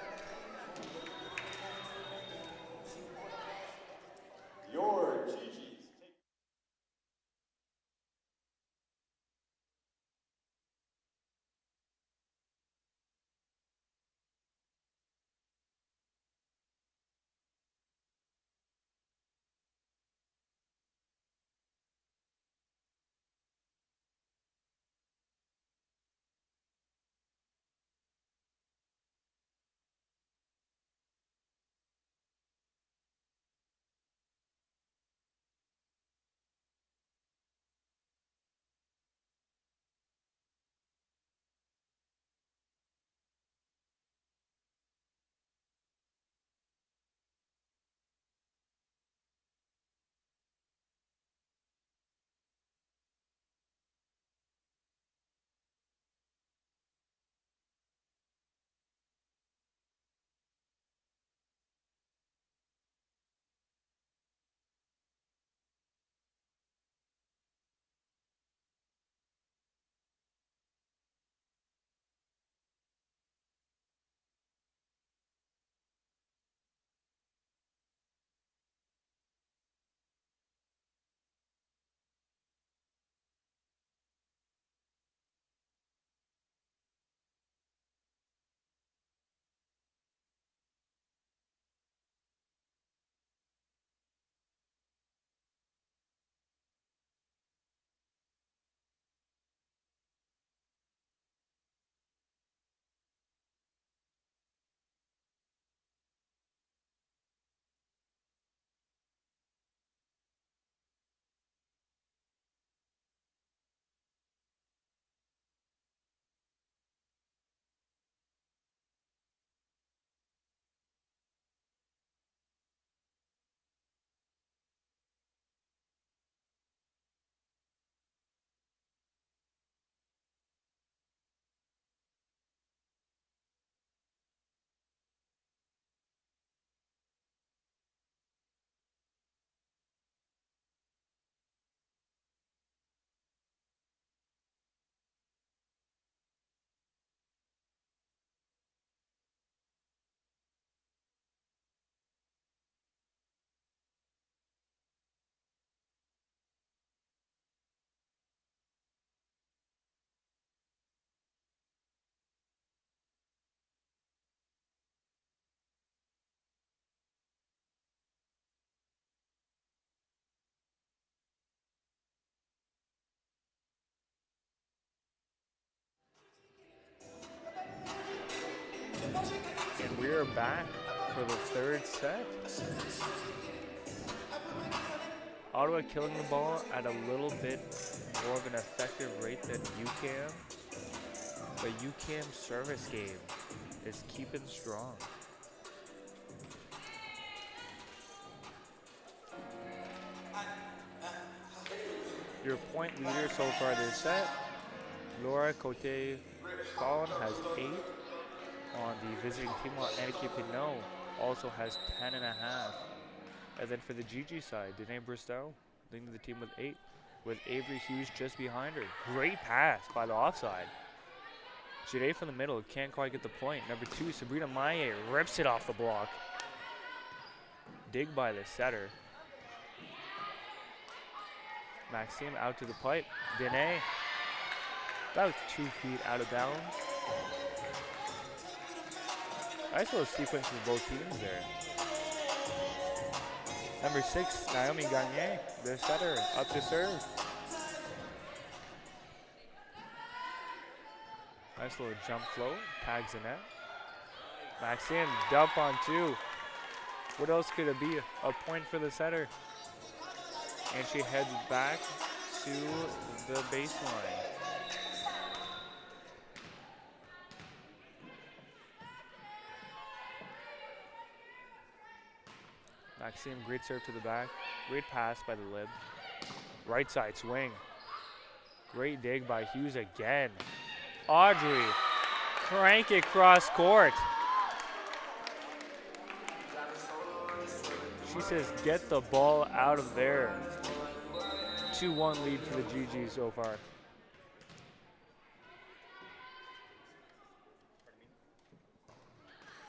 are back for the third set. Ottawa killing the ball at a little bit more of an effective rate than UQAM, but UQAM's service game is keeping strong. Your point leader so far this set, Laura Cote-Collin has 8 on the visiting team, while Annicky Pinot also has 10.5. And then for the GG side, Danae Bristow leading the team with 8, with Avery Hughes just behind her. Great pass by the offside. Jade from the middle, can't quite get the point. Number 2, Sabrina Maye rips it off the block. Dig by the setter. Maxime out to the pipe. Danae, about 2 feet out of bounds. Nice little sequence with both teams there. Number 6, Naomi Gagne, the setter, up to serve. Nice little jump float, tags the net. Maxime, dump on 2. What else could it be? A point for the setter. And she heads back to the baseline. Maxime, great serve to the back. Great pass by the lib. Right side swing. Great dig by Hughes again. Audrey, crank it cross court. She says, get the ball out of there. 2-1 lead for the GG so far.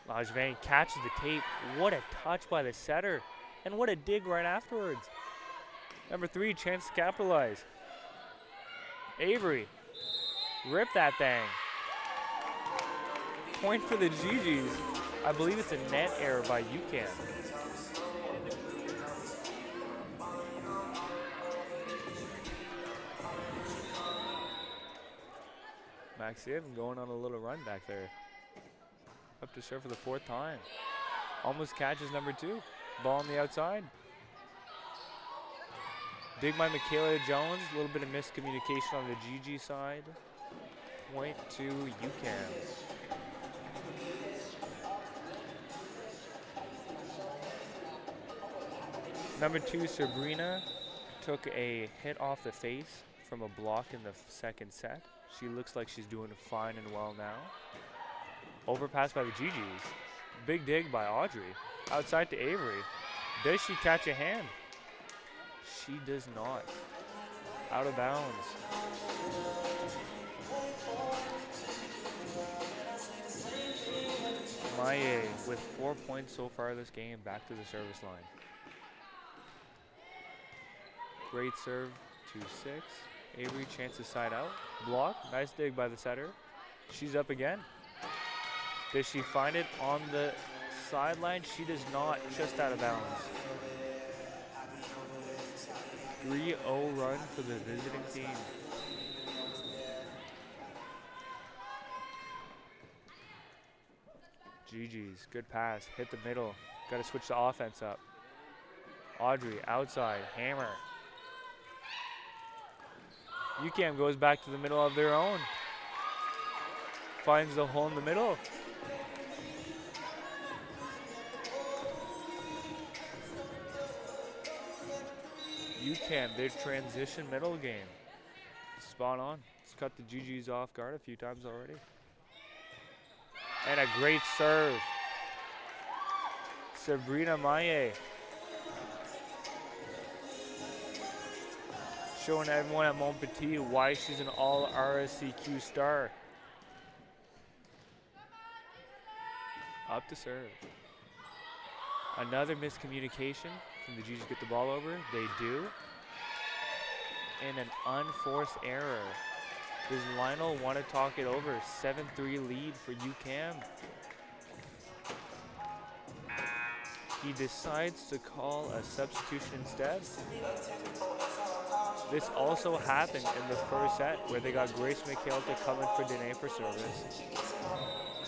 Langevin catches the tape. What a touch by the setter. And what a dig right afterwards. Number 3, chance to capitalize. Avery, rip that thing. Point for the GGs. I believe it's a net error by UQAM. Maxime going on a little run back there. Up to serve for the 4th time. Almost catches number 2. Ball on the outside. Dig by Michaela Jones. A little bit of miscommunication on the GG side. Point to UQAM. Number 2, Sabrina, took a hit off the face from a block in the second set. She looks like she's doing fine and well now. Overpass by the GGs. Big dig by Audrey. Outside to Avery. Does she catch a hand? She does not. Out of bounds. Maye with 4 points so far this game, back to the service line. Great serve to 6. Avery, chance to side out. Block, nice dig by the setter. She's up again. Does she find it on the sideline? She does not, just out of bounds. 3-0 run for the visiting team. GG's, good pass, hit the middle. Got to switch the offense up. Audrey, outside, hammer. UQAM goes back to the middle of their own. Finds the hole in the middle. UQAM, their transition middle game. Spot on. It's cut the GGs off guard a few times already. And a great serve. Sabrina Maye. Showing everyone at Montpetit why she's an all RSCQ star. Up to serve. Another miscommunication. Can the GGs get the ball over? They do. And an unforced error. Does Lionel want to talk it over? 7-3 lead for UQAM. He decides to call a substitution instead. This also happened in the first set where they got Grace McHale to come in for Danae for service.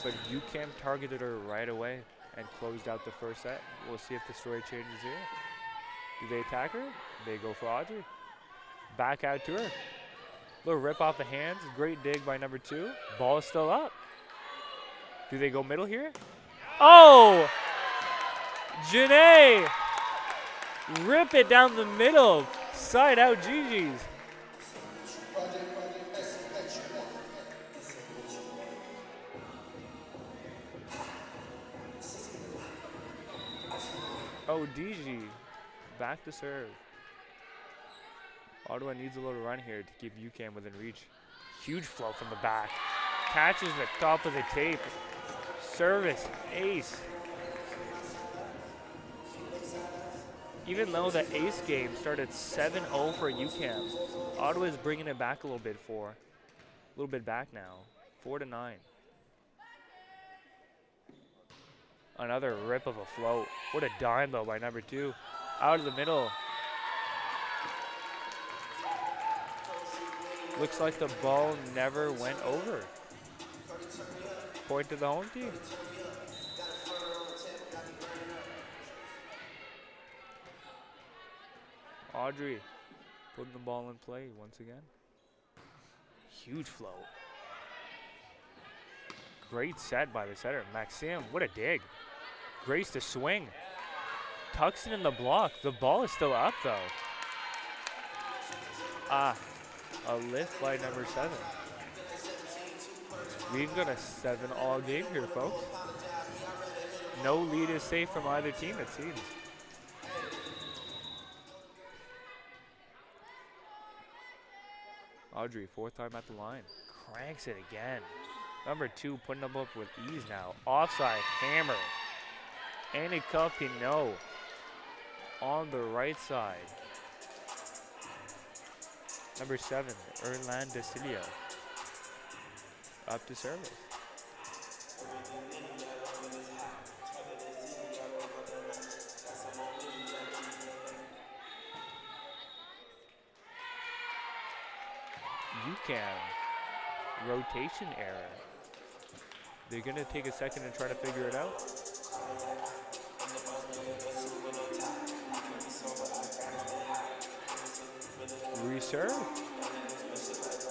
Looks like UQAM targeted her right away and closed out the first set. We'll see if the story changes here. Do they attack her? They go for Audrey. Back out to her. Little rip off the hands. Great dig by number 2. Ball is still up. Do they go middle here? Oh! Janae! Rip it down the middle. Side out Gigi's. Oh, DG. Back to serve. Ottawa needs a little run here to keep UQAM within reach. Huge flow from the back. Catches the top of the tape. Service, ace. Even though the ace game started 7-0 for UQAM, Ottawa is bringing it back a little bit back now, 4-9. Another rip of a float. What a dime though by number 2. Out of the middle. Looks like the ball never went over. Point to the home team. Audrey putting the ball in play once again. Huge flow. Great set by the setter. Maxim, what a dig. Grace to swing. Tucks it in the block. The ball is still up though. A lift by number 7. We've got a 7-all game here, folks. No lead is safe from either team, it seems. Audrey, 4th time at the line. Cranks it again. Number 2 putting them up with ease now. Offside, hammer. Annika Pinot on the right side. Number 7, Erlan Desilio. Up to service. UQAM, rotation error. They're gonna take a second and try to figure it out. Reserve.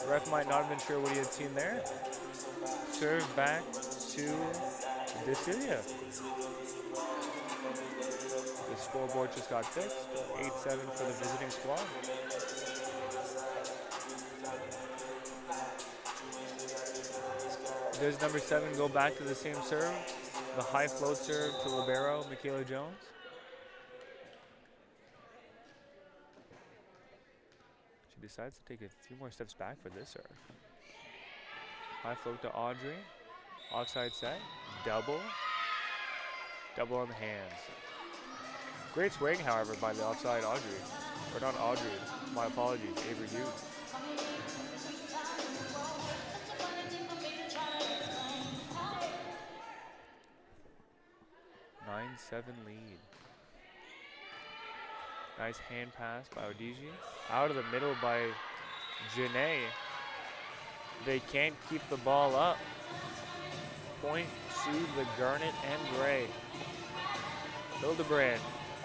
Ref might not have been sure what he had seen there. Serve back to Desilio. The scoreboard just got fixed. 8-7 for the visiting squad. Does number 7 go back to the same serve? The high float serve to libero, Michaela Jones. She decides to take a few more steps back for this serve. High float to Audrey. Offside set. Double. Double on the hands. Great swing, however, by the offside Audrey. Or not Audrey. My apologies. Avery Hughes. Seven lead. Nice hand pass by Odigi. Out of the middle by Janae. They can't keep the ball up. Point to the Garnet and Gray. Hildebrand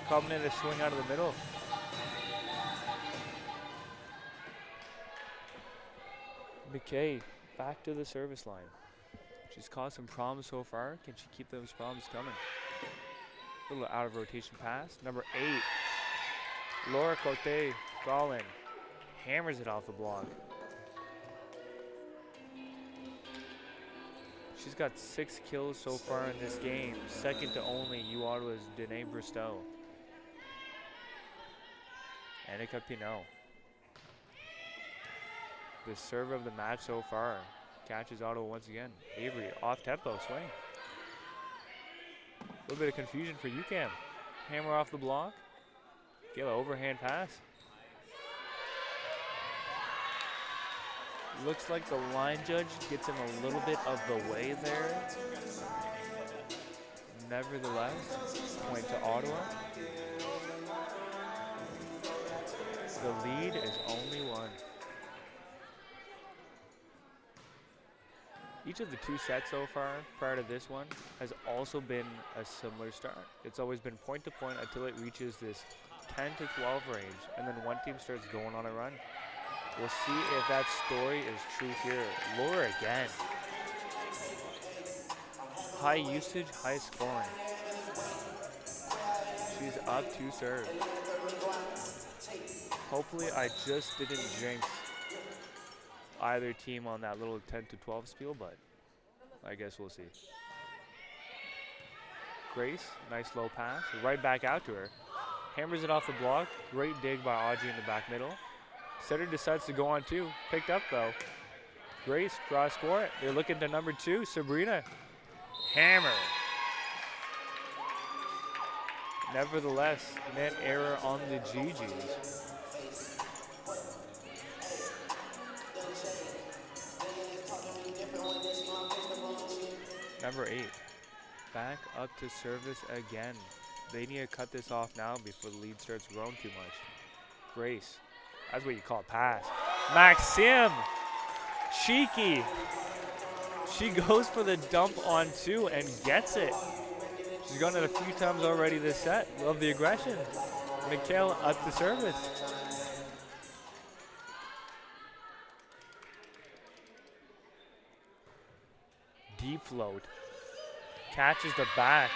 coming in to swing out of the middle. McKay back to the service line. She's caused some problems so far. Can she keep those problems coming? A little out of rotation pass. Number 8, Laura Cote Gallin hammers it off the block. She's got 6 kills so far in this game. Second to only U Ottawa's Danae Bristow. Annika Pinot. The serve of the match so far. Catches Ottawa once again. Avery off tempo swing. A little bit of confusion for UQAM. Hammer off the block. Gala overhand pass. Looks like the line judge gets in a little bit of the way there. Nevertheless, point to Ottawa. The lead is only 1. Each of the 2 sets so far, prior to this one, has also been a similar start. It's always been point to point until it reaches this 10 to 12 range, and then one team starts going on a run. We'll see if that story is true here. Laura again. High usage, high scoring. She's up 2 serve. Hopefully I just didn't jinx either team on that little 10 to 12 spiel, but I guess we'll see. Grace, nice low pass, right back out to her. Hammers it off the block, great dig by Audrey in the back middle. Setter decides to go on 2, picked up though. Grace, cross court, they're looking to number 2, Sabrina. Hammer. Nevertheless, net error on the GGs. Number 8, back up to service again. They need to cut this off now before the lead starts growing too much. Grace, that's what you call a pass. Maxim, cheeky. She goes for the dump on 2 and gets it. She's gone it a few times already this set. Love the aggression. Mikhail up to service. Deep float. Catches the back.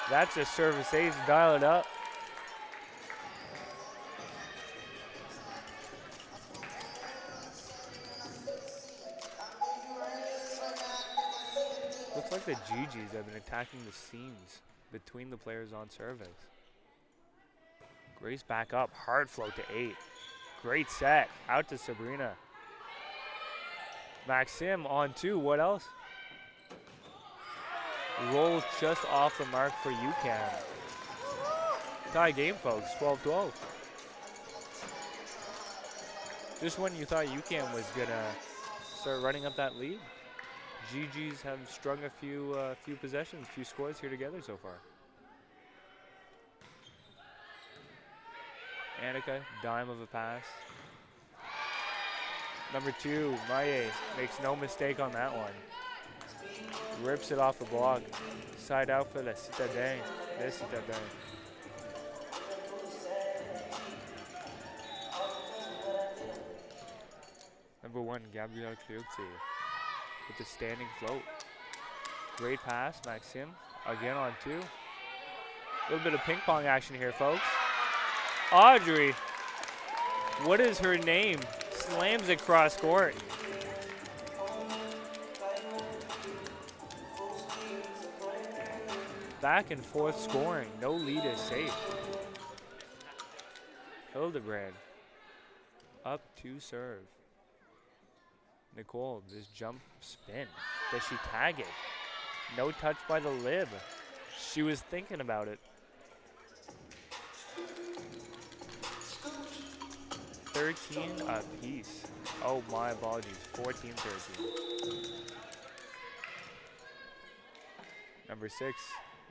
That's a service ace. Dial it up. Looks like the GGs have been attacking the seams between the players on service. Grace back up. Hard float to 8. Great set. Out to Sabrina. Maxim on 2. What else? Rolls just off the mark for UQAM. Tie game, folks. 12-12. Just when you thought UQAM was going to start running up that lead, GGs have strung a few possessions, few scores here together so far. Annika, dime of a pass. Number 2, Maye, makes no mistake on that one. Rips it off the block. Side out for the Citadin. Les Citadins. Number 1, Gabrielle Cleoxy with the standing float. Great pass, Maxim. Again on 2. A little bit of ping pong action here, folks. Audrey, what is her name? Slams it cross court. Back and forth scoring. No lead is safe. Hildebrand up to serve. Nicole, this jump spin. Does she tag it? No touch by the lib. She was thinking about it. 13 apiece. Oh, my apologies. 14-13. Number 6,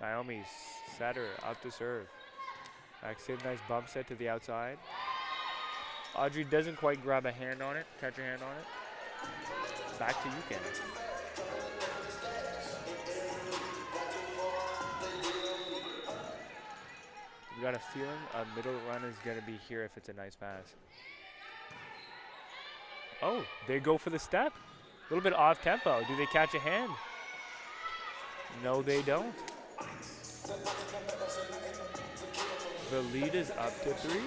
Naomi Setter up to serve. Maxim, nice bump set to the outside. Audrey doesn't quite grab a hand on it, catch her hand on it. Back to UQAM. We got a feeling a middle run is going to be here if it's a nice pass. Oh, they go for the step. A little bit off tempo. Do they catch a hand? No, they don't. The lead is up to 3.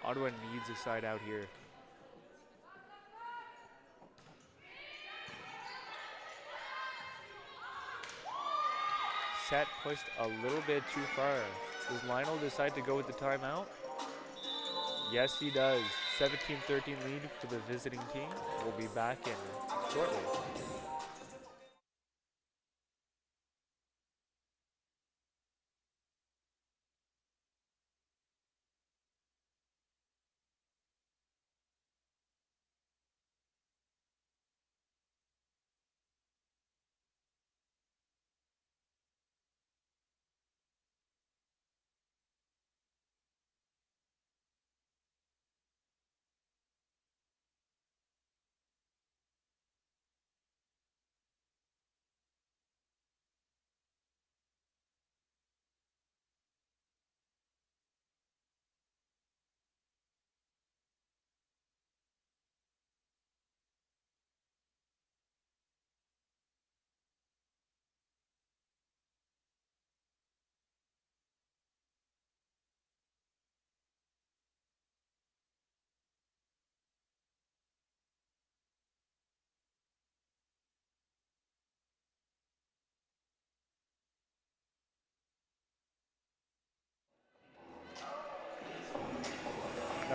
Ottawa needs a side out here. Set pushed a little bit too far. Does Lionel decide to go with the timeout? Yes, he does. 17-13 lead for the visiting team. We'll be back in shortly.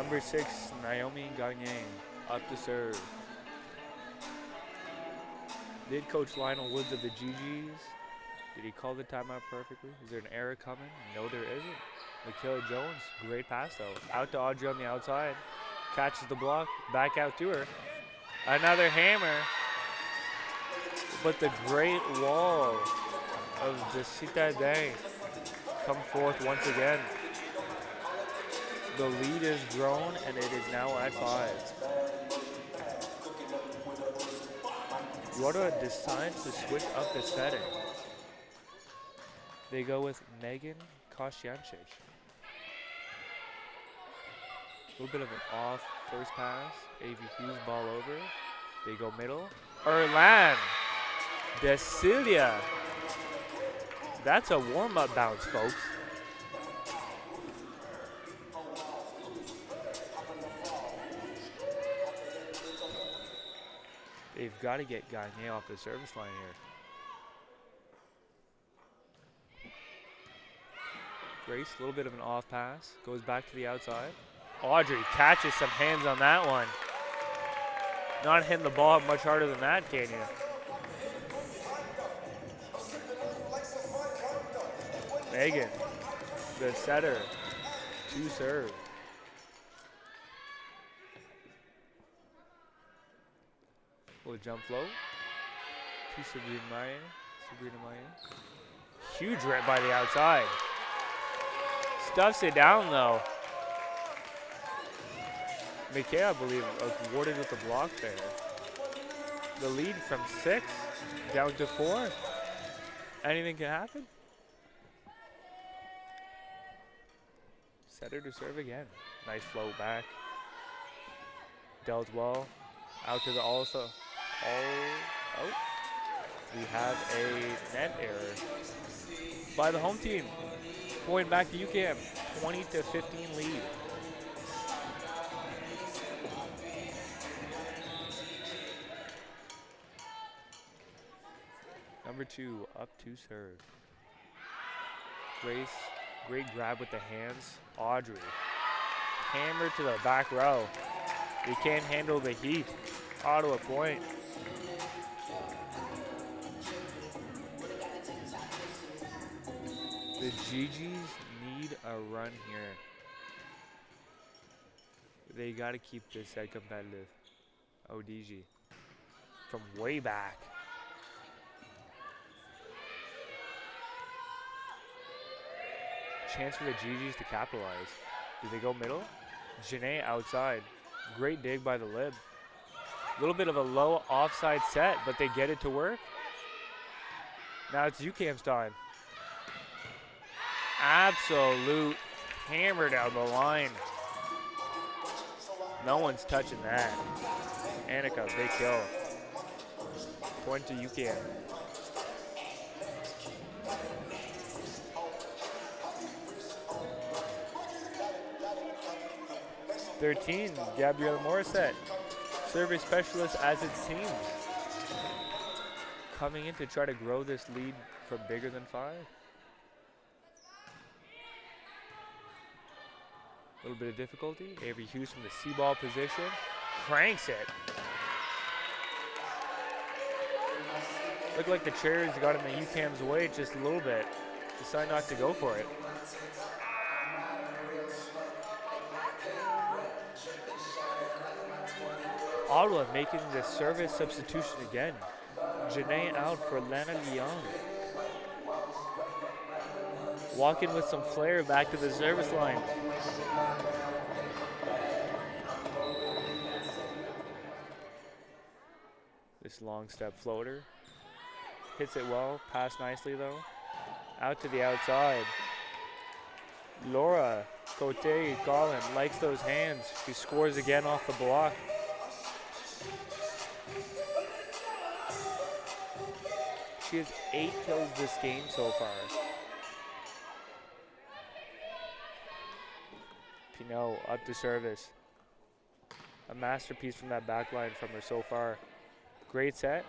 Number 6, Naomi Gagne, up to serve. Did Coach Lionel Woods of the GGs? Did he call the timeout perfectly? Is there an error coming? No, there isn't. Michaela Jones, great pass though. Out to Audrey on the outside. Catches the block, back out to her. Another hammer. But the great wall of the Citadin come forth once again. The lead is grown and it is now at 5. Roda decides to switch up the setting. They go with Megan Kosciancic. A little bit of an off first pass. A.V. Hughes ball over. They go middle. Erlan Desilia. That's a warm-up bounce, folks. They've got to get Gagne off the service line here. Grace, a little bit of an off pass. Goes back to the outside. Audrey catches some hands on that one. Not hitting the ball much harder than that, can you? Megan, the setter, to serve. Little jump float. To Sabrina Mayer. Huge rip by the outside. Stuffs it down though. McKay, I believe, awarded with the block there. The lead from 6 down to 4. Anything can happen. Setter to serve again. Nice float back. Dealt well. Out to the also. Oh, we have a net error by the home team. Point back to UQAM. 20-15 lead. Number 2 up to serve. Grace, great grab with the hands. Audrey, hammer to the back row. They can't handle the heat. Ottawa point. The GGs need a run here. They got to keep this set competitive. ODG from way back. Chance for the GGs to capitalize. Do they go middle? Janae outside. Great dig by the lib. A little bit of a low offside set, but they get it to work. Now it's UQAM's time. Absolute hammer down the line. No one's touching that. Annika, big kill. Point to UQAM. (13) Gabriella Morissette, service specialist as it seems. Coming in to try to grow this lead from bigger than 5. A little bit of difficulty. Avery Hughes from the C-ball position. Cranks it. Looked like the chairs got in the UQAM's way just a little bit. Decided not to go for it. Ottawa making the service substitution again. Janae out for Lana Leon. Walking with some flair back to the service line. This long step floater. Hits it well, passed nicely though. Out to the outside. Laura Cote-Collin likes those hands. She scores again off the block. She has 8 kills this game so far. Pinot up to service. A masterpiece from that back line from her so far. Great set.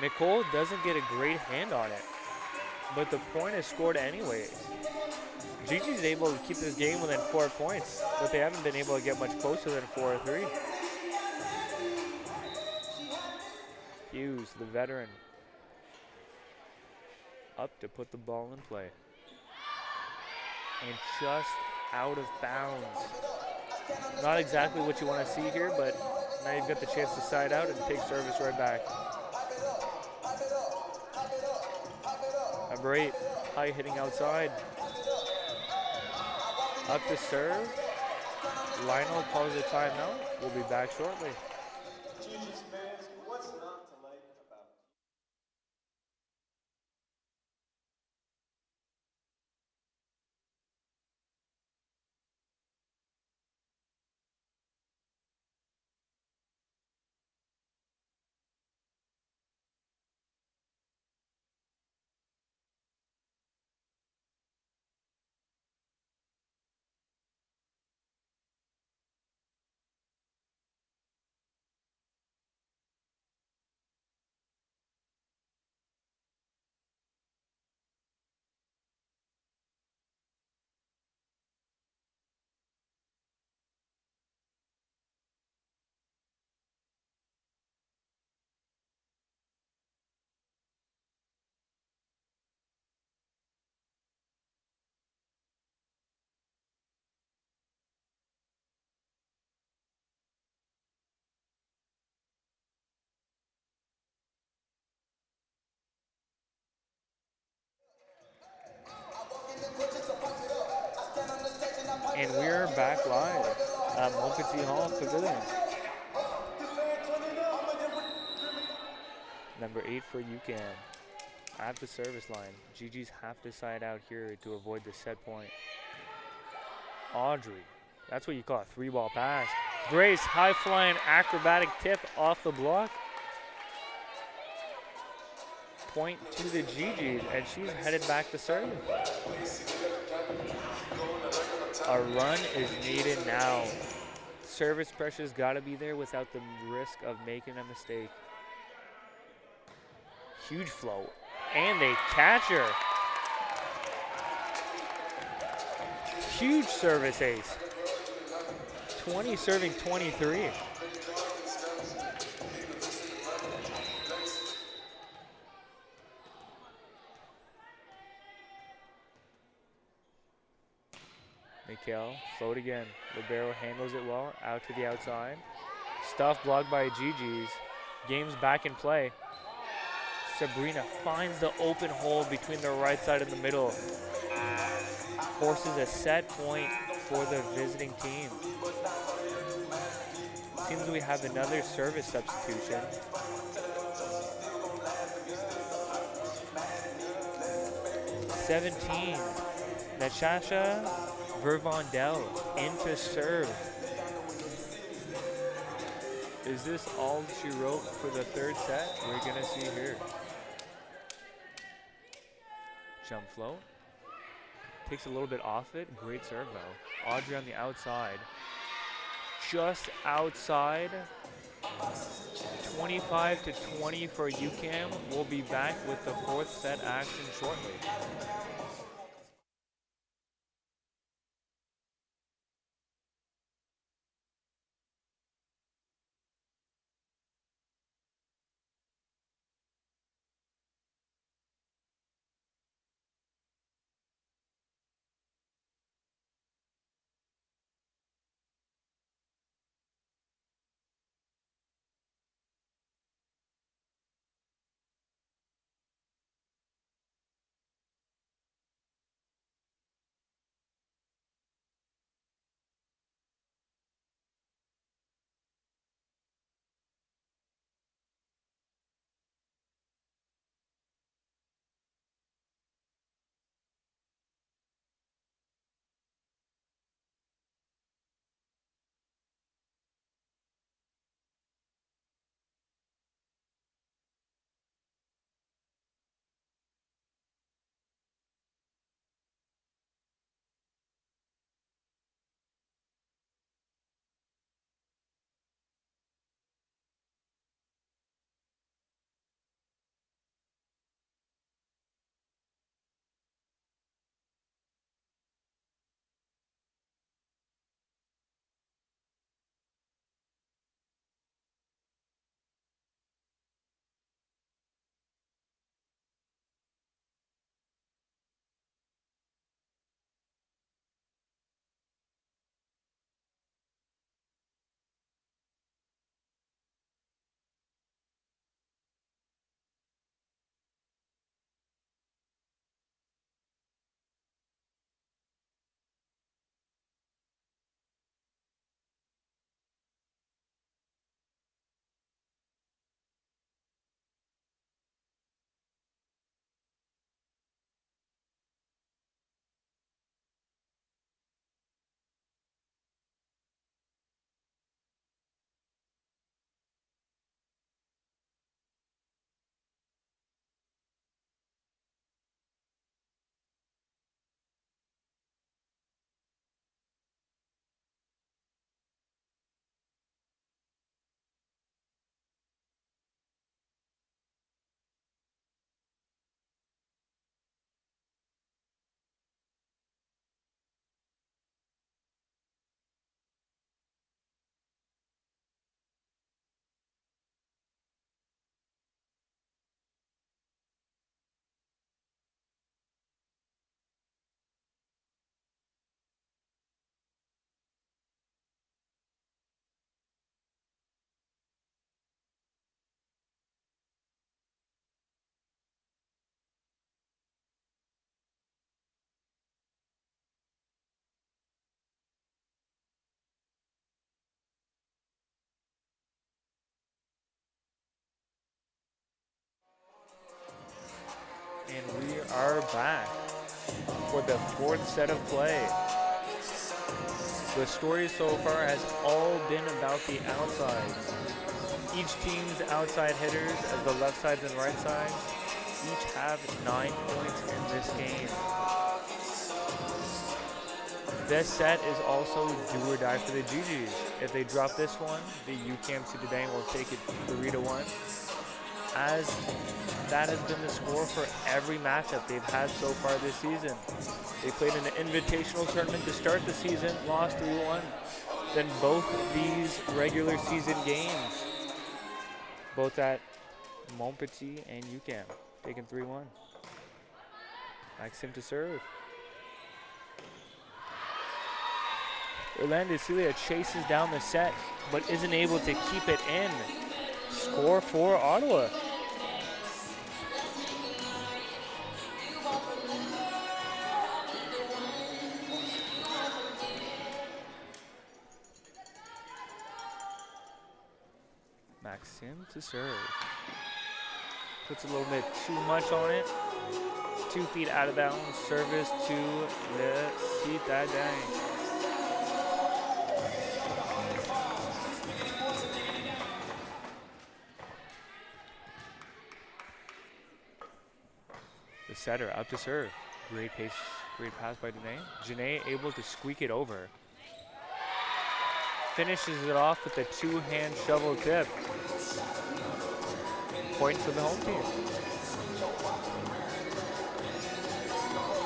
Nicole doesn't get a great hand on it, but the point is scored anyways. Gigi's able to keep this game within 4 points, but they haven't been able to get much closer than 4-3. Hughes, the veteran, up to put the ball in play. And just out of bounds. Not exactly what you want to see here, but now you've got the chance to side out and take service right back. Number 8, high hitting outside. Up to serve. Lionel calls a timeout. We'll be back shortly. Gigi's fans, what's not to like about And we're back live at Montpetit Hall Pavilion. Number 8 for UQAM. At the service line. Gigi's have to side out here to avoid the set point. Audrey. That's what you call a 3-ball pass. Grace, high flying acrobatic tip off the block. Point to the Gigi's, and she's headed back to serve. A run is needed now. Service pressure's got to be there without the risk of making a mistake. Huge flow, and they catch her. Huge service ace. 20 serving 23. Mikhail, float again. Libero handles it well, out to the outside. Stuff blocked by Gigi's. Game's back in play. Sabrina finds the open hole between the right side and the middle. Forces a set point for the visiting team. Seems we have another service substitution. 17, Natasha Vervondel into serve. Is this all she wrote for the third set? We're gonna see here. Jump float. Takes a little bit off it. Great serve though. Audrey on the outside. Just outside. 25-20 for UQAM. We'll be back with the fourth set action shortly. back for the fourth set of play. The story so far has all been about the outsides. Each team's outside hitters, as the left sides and right sides, each have 9 points in this game. This set is also do or die for the GGs. If they drop this one, the UQAM Citadin will take it 3-1. As that has been the score for every matchup they've had so far this season. They played in an invitational tournament to start the season, lost 3-1. Then both these regular season games, both at Montpetit and UQAM, taken 3-1. Maxime to serve. Orlando Celia chases down the set, but isn't able to keep it in. Score for Ottawa. Maxime to serve. Puts a little bit too much on it. 2 feet out of bounds. Service to Le Citadin. The setter up to serve. Great pace, great pass by Janae. Janae able to squeak it over. Finishes it off with a 2-hand shovel tip. Point for the home team.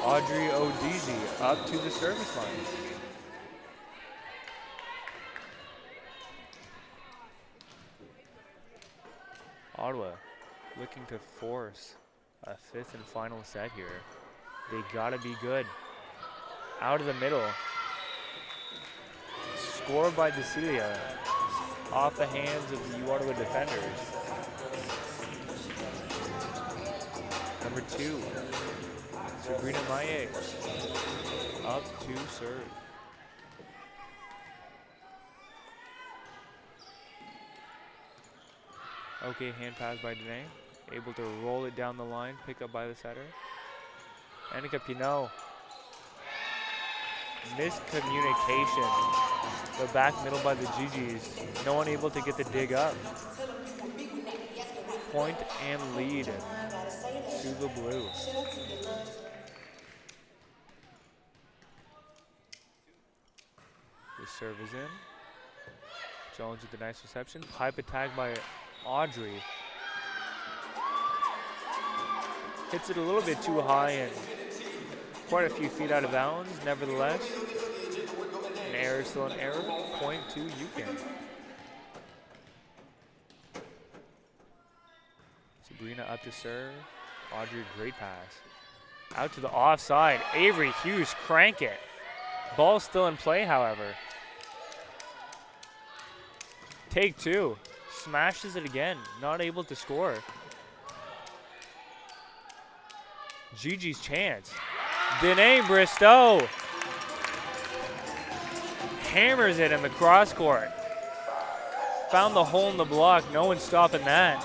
Audrey Odizi up to the service line. Ottawa looking to force a 5th and final set here. They gotta be good. Out of the middle. Scored by DeCelia off the hands of the Ottawa defenders. Number 2, Sabrina Maye up to serve. Okay, hand pass by Danae. Able to roll it down the line, pick up by the setter. Annika Pinot. Miscommunication. The back middle by the GGs. No one able to get the dig up. Point and lead to the blue. The serve is in. Jones with a nice reception. Pipe attack by Audrey. Hits it a little bit too high and quite a few feet out of bounds. Nevertheless, an error is still an error. Point to UQAM. Sabrina up to serve. Audrey, great pass. Out to the offside. Avery Hughes crank it. Ball still in play, however. Take 2. Smashes it again. Not able to score. Gigi's chance. Danae Bristow hammers it in the cross court. Found the hole in the block. No one's stopping that.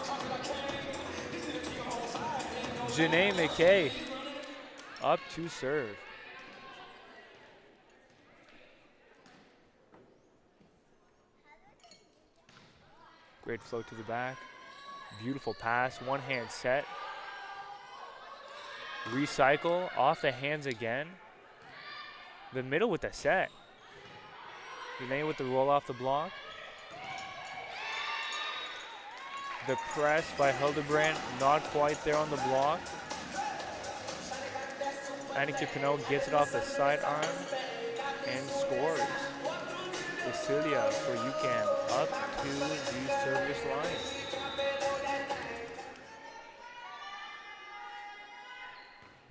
Janae McKay up to serve. Great flow to the back. Beautiful pass. One hand set. Recycle off the hands again. The middle with the set. Janae with the roll off the block. The press by Hildebrand, not quite there on the block. Annika Pinot gets it off the sidearm and scores. Cecilia for UQAM up to the service line.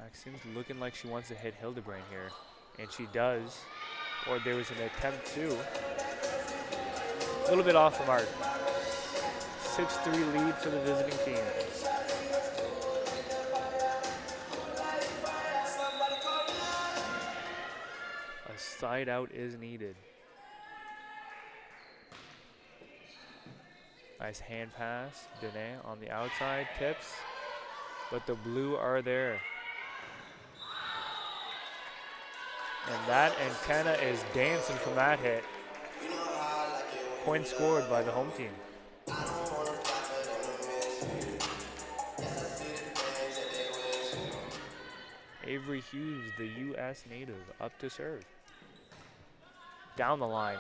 Maxime's looking like she wants to hit Hildebrand here, and she does. Or there was an attempt to. A little bit off the mark. 6-3 lead for the visiting team. A side out is needed. Nice hand pass. Danae on the outside, tips. But the blue are there. And that antenna is dancing from that hit. Point scored by the home team. Avery Hughes, the U.S. native, up to serve. Down the line.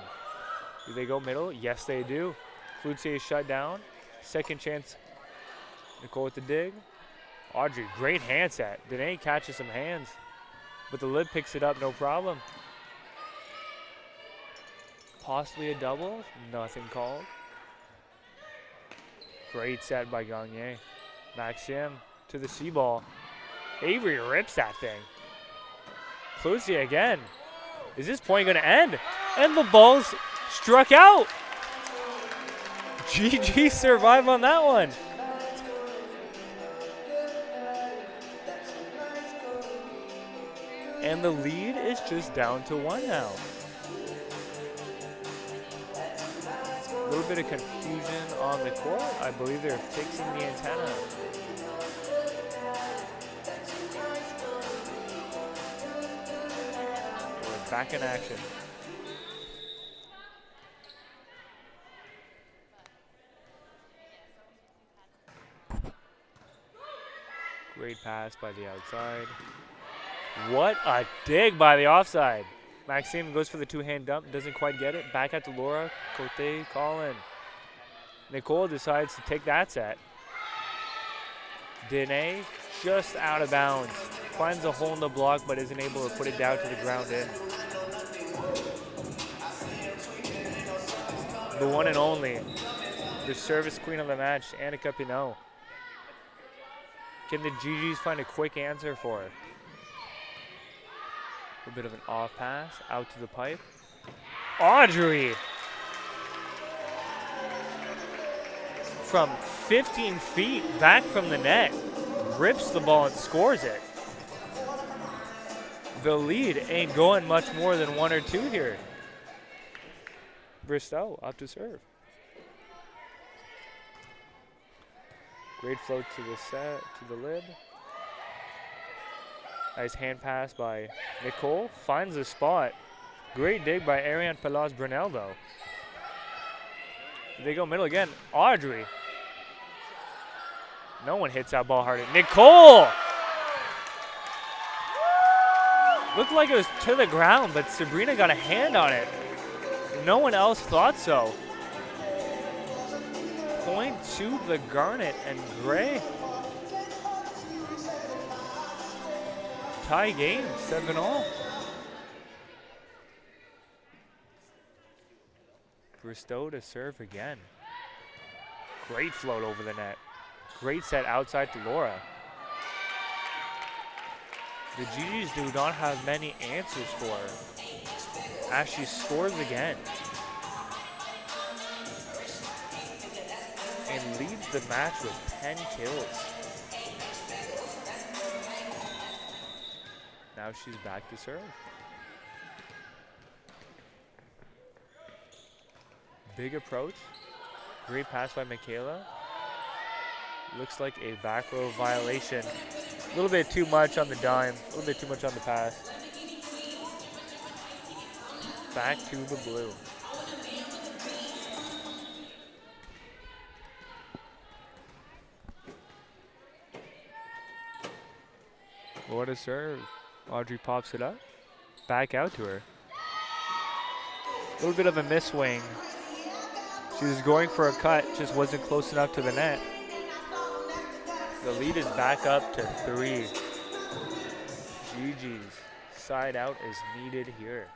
Do they go middle? Yes, they do. Flutze is shut down. Second chance. Nicole with the dig. Audrey, great hand set. Danae catches some hands, but the lid picks it up, no problem. Possibly a double. Nothing called. Great set by Gagne. Maxim to the C ball. Avery rips that thing. Flutze again. Is this point going to end? And the ball's struck out. GG survive on that one. And the lead is just down to 1 now. A little bit of confusion on the court. I believe they're fixing the antenna. We're back in action. Great pass by the outside. What a dig by the offside. Maxime goes for the two-hand dump, doesn't quite get it. Back at to Laura, Cote, Colin. Nicole decides to take that set. Danae just out of bounds. Finds a hole in the block, but isn't able to put it down to the ground in. The one and only, the service queen of the match, Annika Pinot. Can the GGs find a quick answer for her? A bit of an off pass, out to the pipe. Audrey! From 15 feet back from the net, rips the ball and scores it. The lead ain't going much more than 1 or 2 here. Bristow up to serve. Great float to the set, to the lid. Nice hand pass by Nicole. Finds the spot. Great dig by Ariane Pelas-Brunel, though. They go middle again. Audrey. No one hits that ball harder. Nicole! Looked like it was to the ground, but Sabrina got a hand on it. No one else thought so. Point to the Garnet and Gray. Tie game, 7-all. Bristow to serve again. Great float over the net. Great set outside to Laura. The GGs do not have many answers for her as she scores again and leads the match with 10 kills. Now she's back to serve. Big approach. Great pass by Michaela. Looks like a back row violation. A little bit too much on the dime. A little bit too much on the pass. Back to the blue. What a serve. Audrey pops it up. Back out to her. A little bit of a miss swing. She was going for a cut, just wasn't close enough to the net. The lead is back up to 3. GG's. Side out is needed here.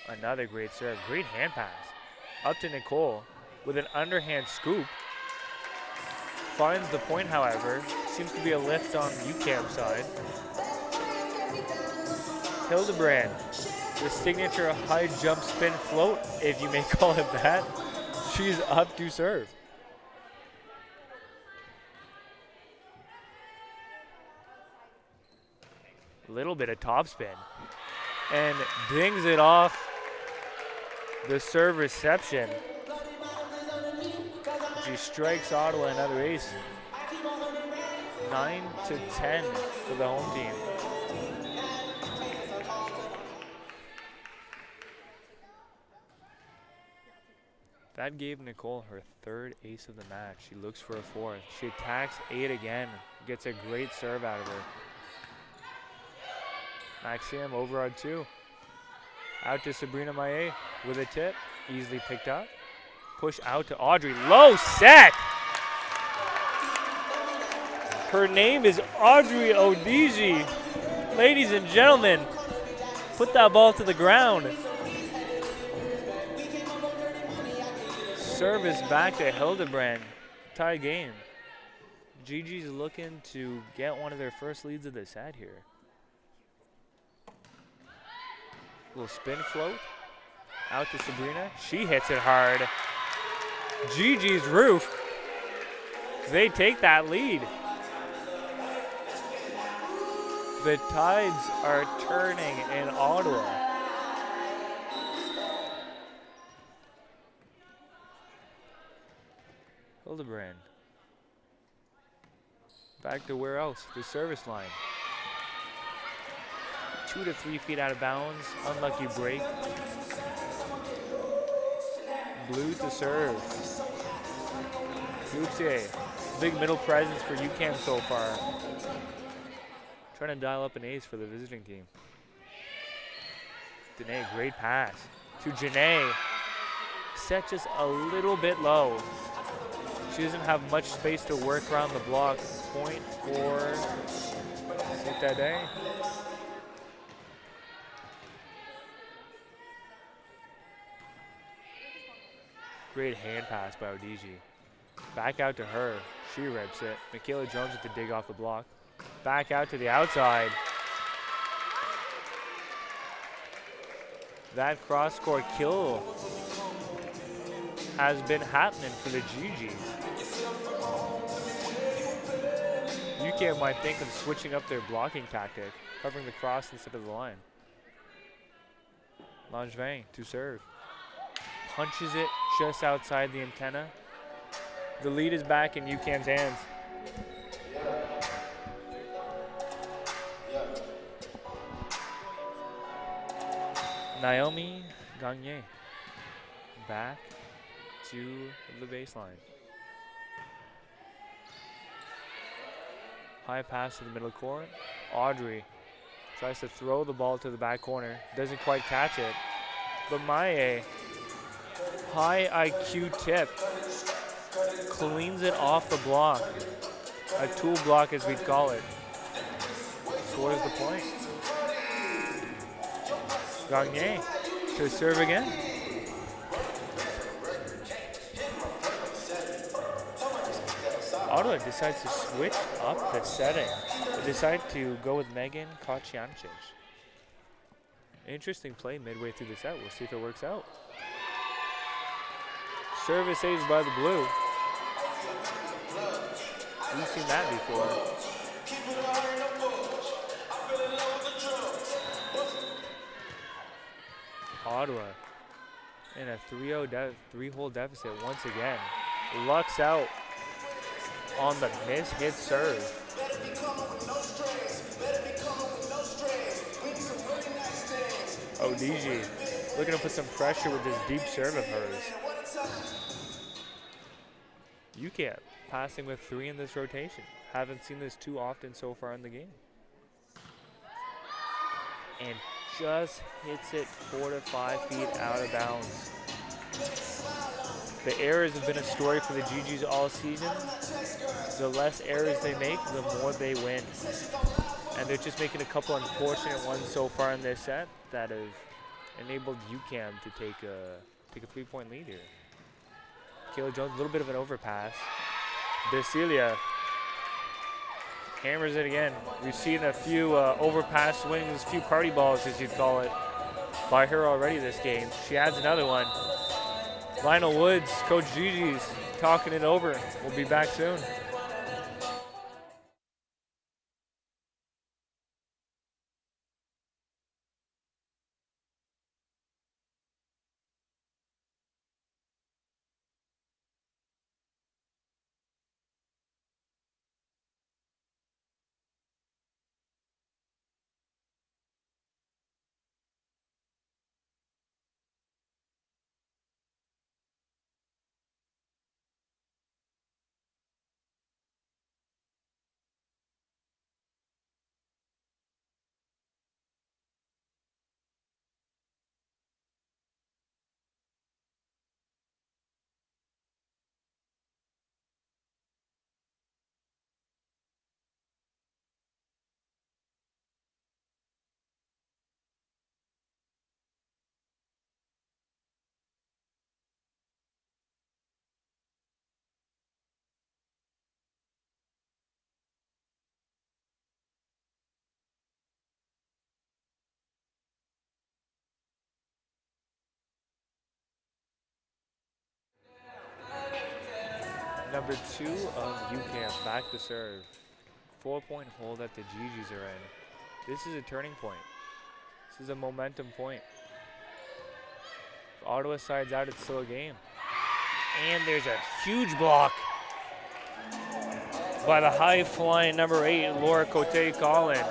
Another great serve. Great hand pass. Up to Nicole with an underhand scoop. Finds the point, however. Seems to be a lift on UQAM side. Hildebrand. The signature high jump spin float, if you may call it that. She's up to serve. Little bit of top spin. And dings it off the serve reception. She strikes Ottawa another ace. 9-10 for the home team. That gave Nicole her third ace of the match. She looks for a fourth. She attacks 8 again. Gets a great serve out of her. Maxime over on 2. Out to Sabrina Maillet with a tip. Easily picked up. Push out to Audrey. Low set! Her name is Audrey Odigi. Ladies and gentlemen, put that ball to the ground. Service back to Hildebrand. Tie game. Gigi's looking to get one of their first leads of the set here. Little spin float. Out to Sabrina. She hits it hard. Gigi's roof. They take that lead. The tides are turning in Ottawa. Hildebrand. Back to where else? The service line. 2 to 3 feet out of bounds. Unlucky break. Blue to serve. Gauthier. Big middle presence for UQAM so far. Trying to dial up an ace for the visiting team. Danae, great pass. To Janae. Set just a little bit low. She doesn't have much space to work around the block. Point for Citadin. Great hand pass by Odigi. Back out to her. She rips it. Michaela Jones with the dig off the block. Back out to the outside. That cross-court kill has been happening for the GGs. UQAM might think of switching up their blocking tactic, covering the cross instead of the line. Langevin to serve. Punches it just outside the antenna. The lead is back in UQAM's hands. Naomi Gagné back to the baseline. High pass to the middle court. Audrey tries to throw the ball to the back corner. Doesn't quite catch it. But Maillet, high IQ tip, cleans it off the block. A tool block as we'd call it. Scores the point. Gagné to serve again. Ottawa decides to switch up the setting. They decide to go with Megan Kociancic. Interesting play midway through the set. We'll see if it works out. Service ace by the blue. We've seen that before. Ottawa in a 3-hole deficit once again. Lucks out on the miss-hit serve. Odigi looking to put some pressure with this deep serve of hers. UQAM passing with 3 in this rotation. Haven't seen this too often so far in the game. And just hits it 4 to 5 feet out of bounds. The errors have been a story for the GGs all season. The less errors they make, the more they win. And they're just making a couple unfortunate ones so far in this set that have enabled UQAM to take a 3-point lead here. Kayla Jones, a little bit of an overpass. Desilia hammers it again. We've seen a few overpass swings, a few party balls, as you'd call it, by her already this game. She adds another one. Lionel Woods, Coach Gigi's talking it over. We'll be back soon. Number 2 of UQAM back to serve. 4-point hole that the GGs are in. This is a turning point. This is a momentum point. If Ottawa sides out, it's still a game. And there's a huge block by the high-flying number 8, Laura Cote-Collin.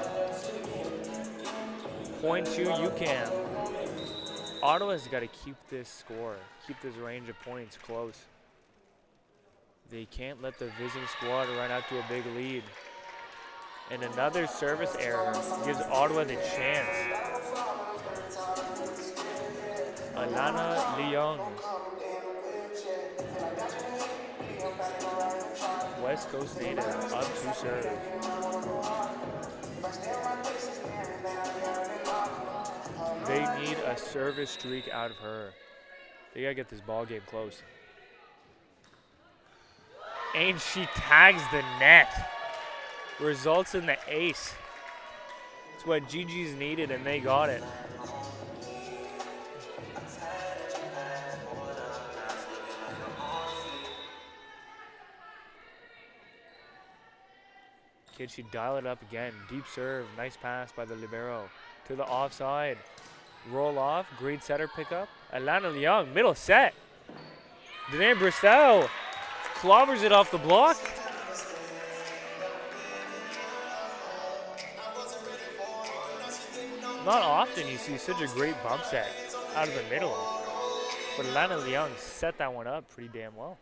Point to UQAM. Ottawa's got to keep this score, keep this range of points close. They can't let the visiting squad run out to a big lead. And another service error gives Ottawa the chance. Alana Leung. West Coast native up to serve. They need a service streak out of her. They gotta get this ball game close. And she tags the net. Results in the ace. It's what GG's needed, and they got it. Can she dial it up again? Deep serve, nice pass by the libero. To the offside. Roll off, great setter pickup. Alana Leung, middle set. Danae Bristow clobbers it off the block. Not often you see such a great bump set out of the middle. But Alana Leung set that one up pretty damn well.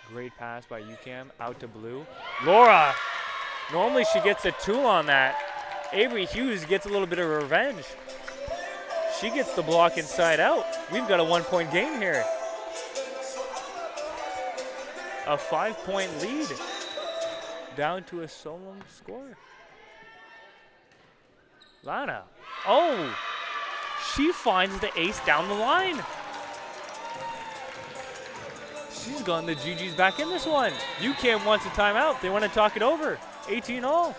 Great pass by UQAM, out to blue. Laura, normally she gets a 2 on that. Avery Hughes gets a little bit of revenge. She gets the block inside out. We've got a 1-point game here. A 5-point lead. Down to a solo score. Lana. Oh, she finds the ace down the line. She's gotten the GGs back in this one. UQAM wants a timeout. They want to talk it over. 18-all.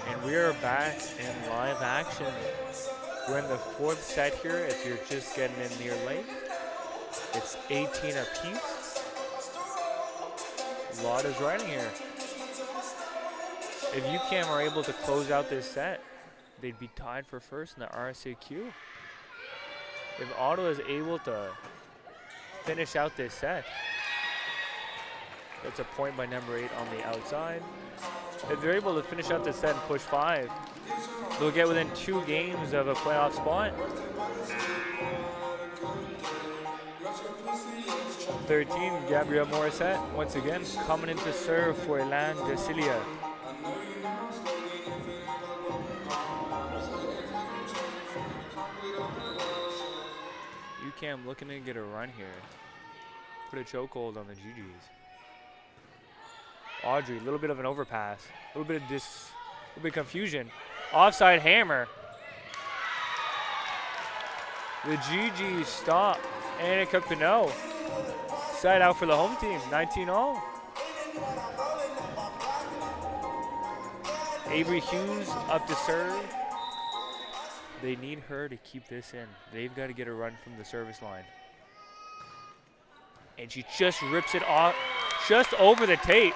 And we are back in live action. We're in the 4th set here. If you're just getting in near late, it's 18 apiece. A lot is riding here. If UQAM are able to close out this set, they'd be tied for first in the RSAQ. If Ottawa is able to finish out this set, that's a point by number 8 on the outside. If they're able to finish out this set and push 5, they'll get within 2 games of a playoff spot. 13, Gabrielle Morissette, once again, coming in to serve for Elan De Cilia. UQAM looking to get a run here. Put a chokehold on the GGs. Audrey, a little bit of an overpass. A little bit of confusion. Offside hammer. The GGs stop. Annika Pinot. Side out for the home team, 19-all. Avery Hughes up to serve. They need her to keep this in. They've got to get a run from the service line. And she just rips it off, just over the tape.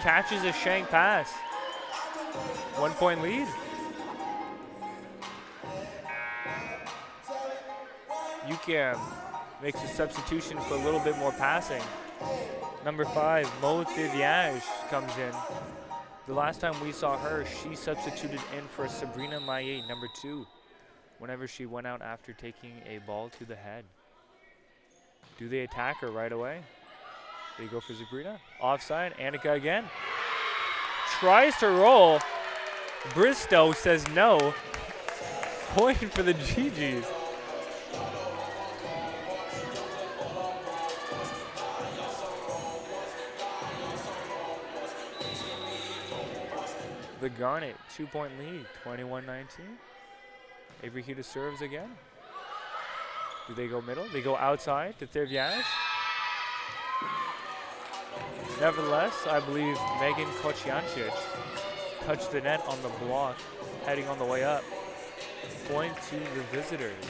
Catches a shank pass. 1-point lead. UQAM makes a substitution for a little bit more passing. Number 5, Mo Thiviage comes in. The last time we saw her, she substituted in for Sabrina Maillet, number 2, whenever she went out after taking a ball to the head. Do they attack her right away? They go for Sabrina. Offside, Annika again. Tries to roll. Bristow says no. Point for the GGs. The Garnet, 2-point lead, 21-19. Avery Huda serves again. Do they go middle? They go outside to Thiviage. Nevertheless, I believe Megan Kociancic touched the net on the block, heading on the way up. Point to the visitors.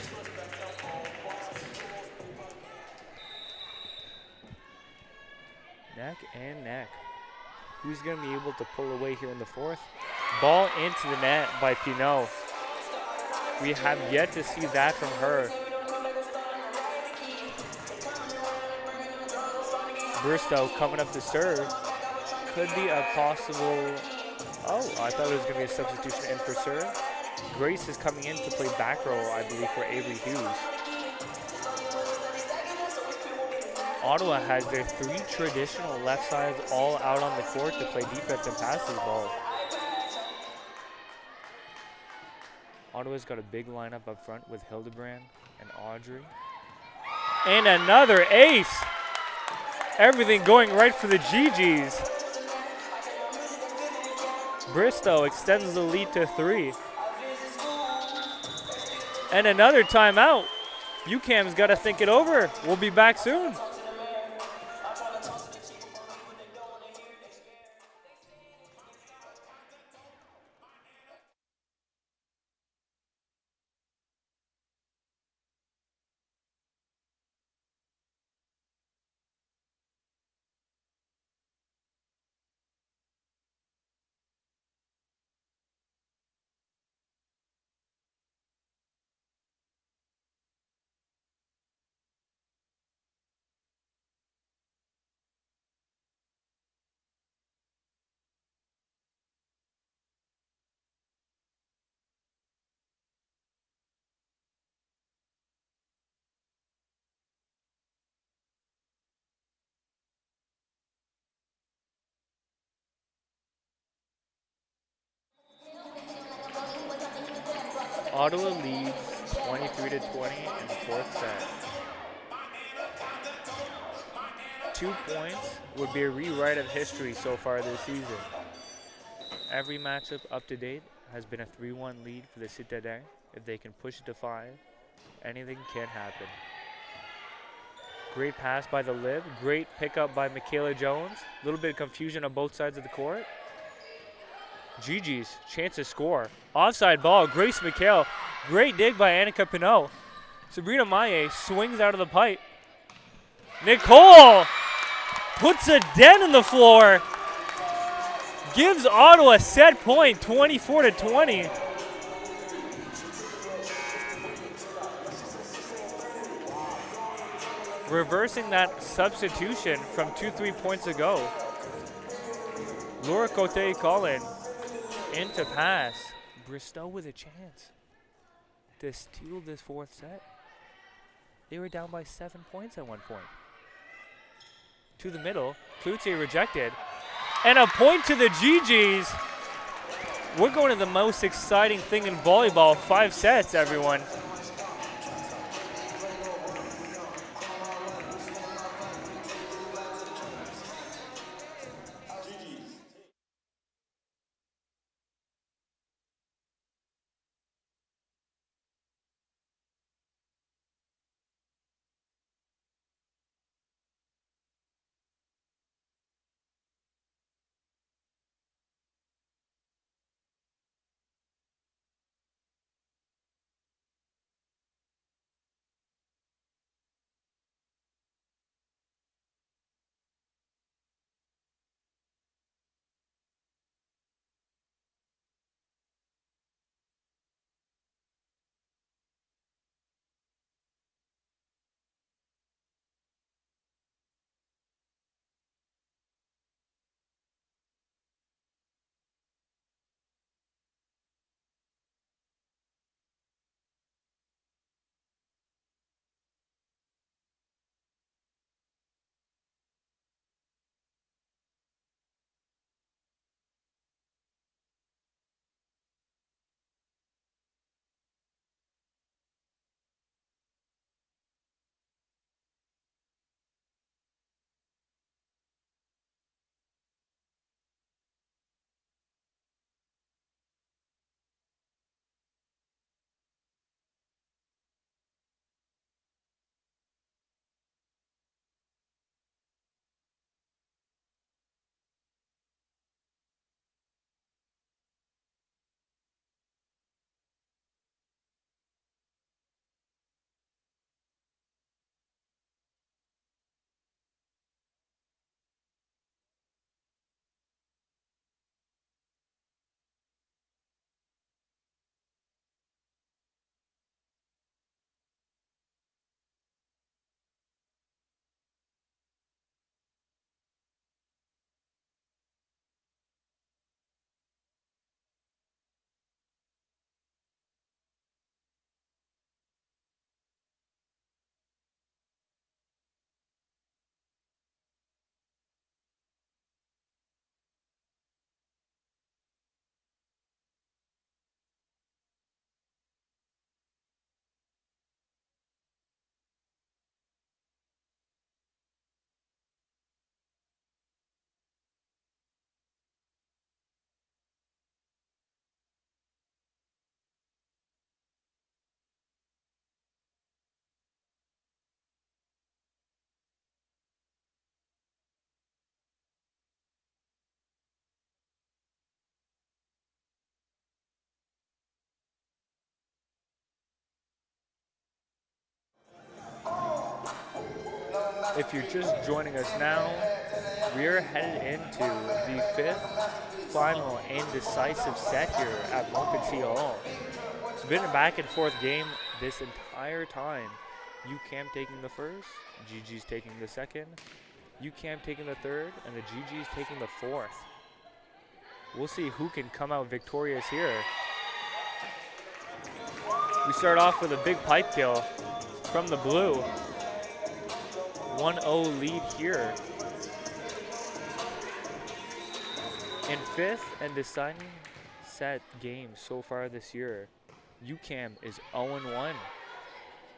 Neck and neck. Who's going to be able to pull away here in the fourth? Ball into the net by Pinot. We have yet to see that from her. Bristow coming up to serve. Could be a possible... Oh, I thought it was going to be a substitution in for serve. Grace is coming in to play back row, I believe, for Avery Hughes. Ottawa has their 3 traditional left sides all out on the court to play defense and pass this ball. Ottawa's got a big lineup up front with Hildebrand and Audrey. And another ace! Everything going right for the GGs. Bristow extends the lead to 3. And another timeout. UQAM's got to think it over. We'll be back soon. Ottawa leads 23-20 in the fourth set. 2 points would be a rewrite of history so far this season. Every matchup up to date has been a 3-1 lead for the Citadins. If they can push it to 5, anything can happen. Great pass by the Lib. Great pickup by Michaela Jones. A little bit of confusion on both sides of the court. GG's, chance to score. Offside ball, Grace McHale. Great dig by Annika Pinot. Sabrina Maillet swings out of the pipe. Nicole puts a dent in the floor. Gives Ottawa a set point, 24-20. Reversing that substitution from 2 3 points ago. Laura Cote Collin into pass. Bristow with a chance to steal this fourth set. They were down by 7 points at one point. To the middle, Cloutier rejected. And a point to the GGs. We're going to the most exciting thing in volleyball, 5 sets, everyone. If you're just joining us now, we're headed into the 5th final and decisive set here at Montpetit Hall. It's been a back and forth game this entire time. UQAM taking the first, GG's taking the second, UQAM taking the third, and the GG's taking the fourth. We'll see who can come out victorious here. We start off with a big pipe kill from the blue. 1-0 lead here. In 5th and deciding set game so far this year, UQAM is 0-1.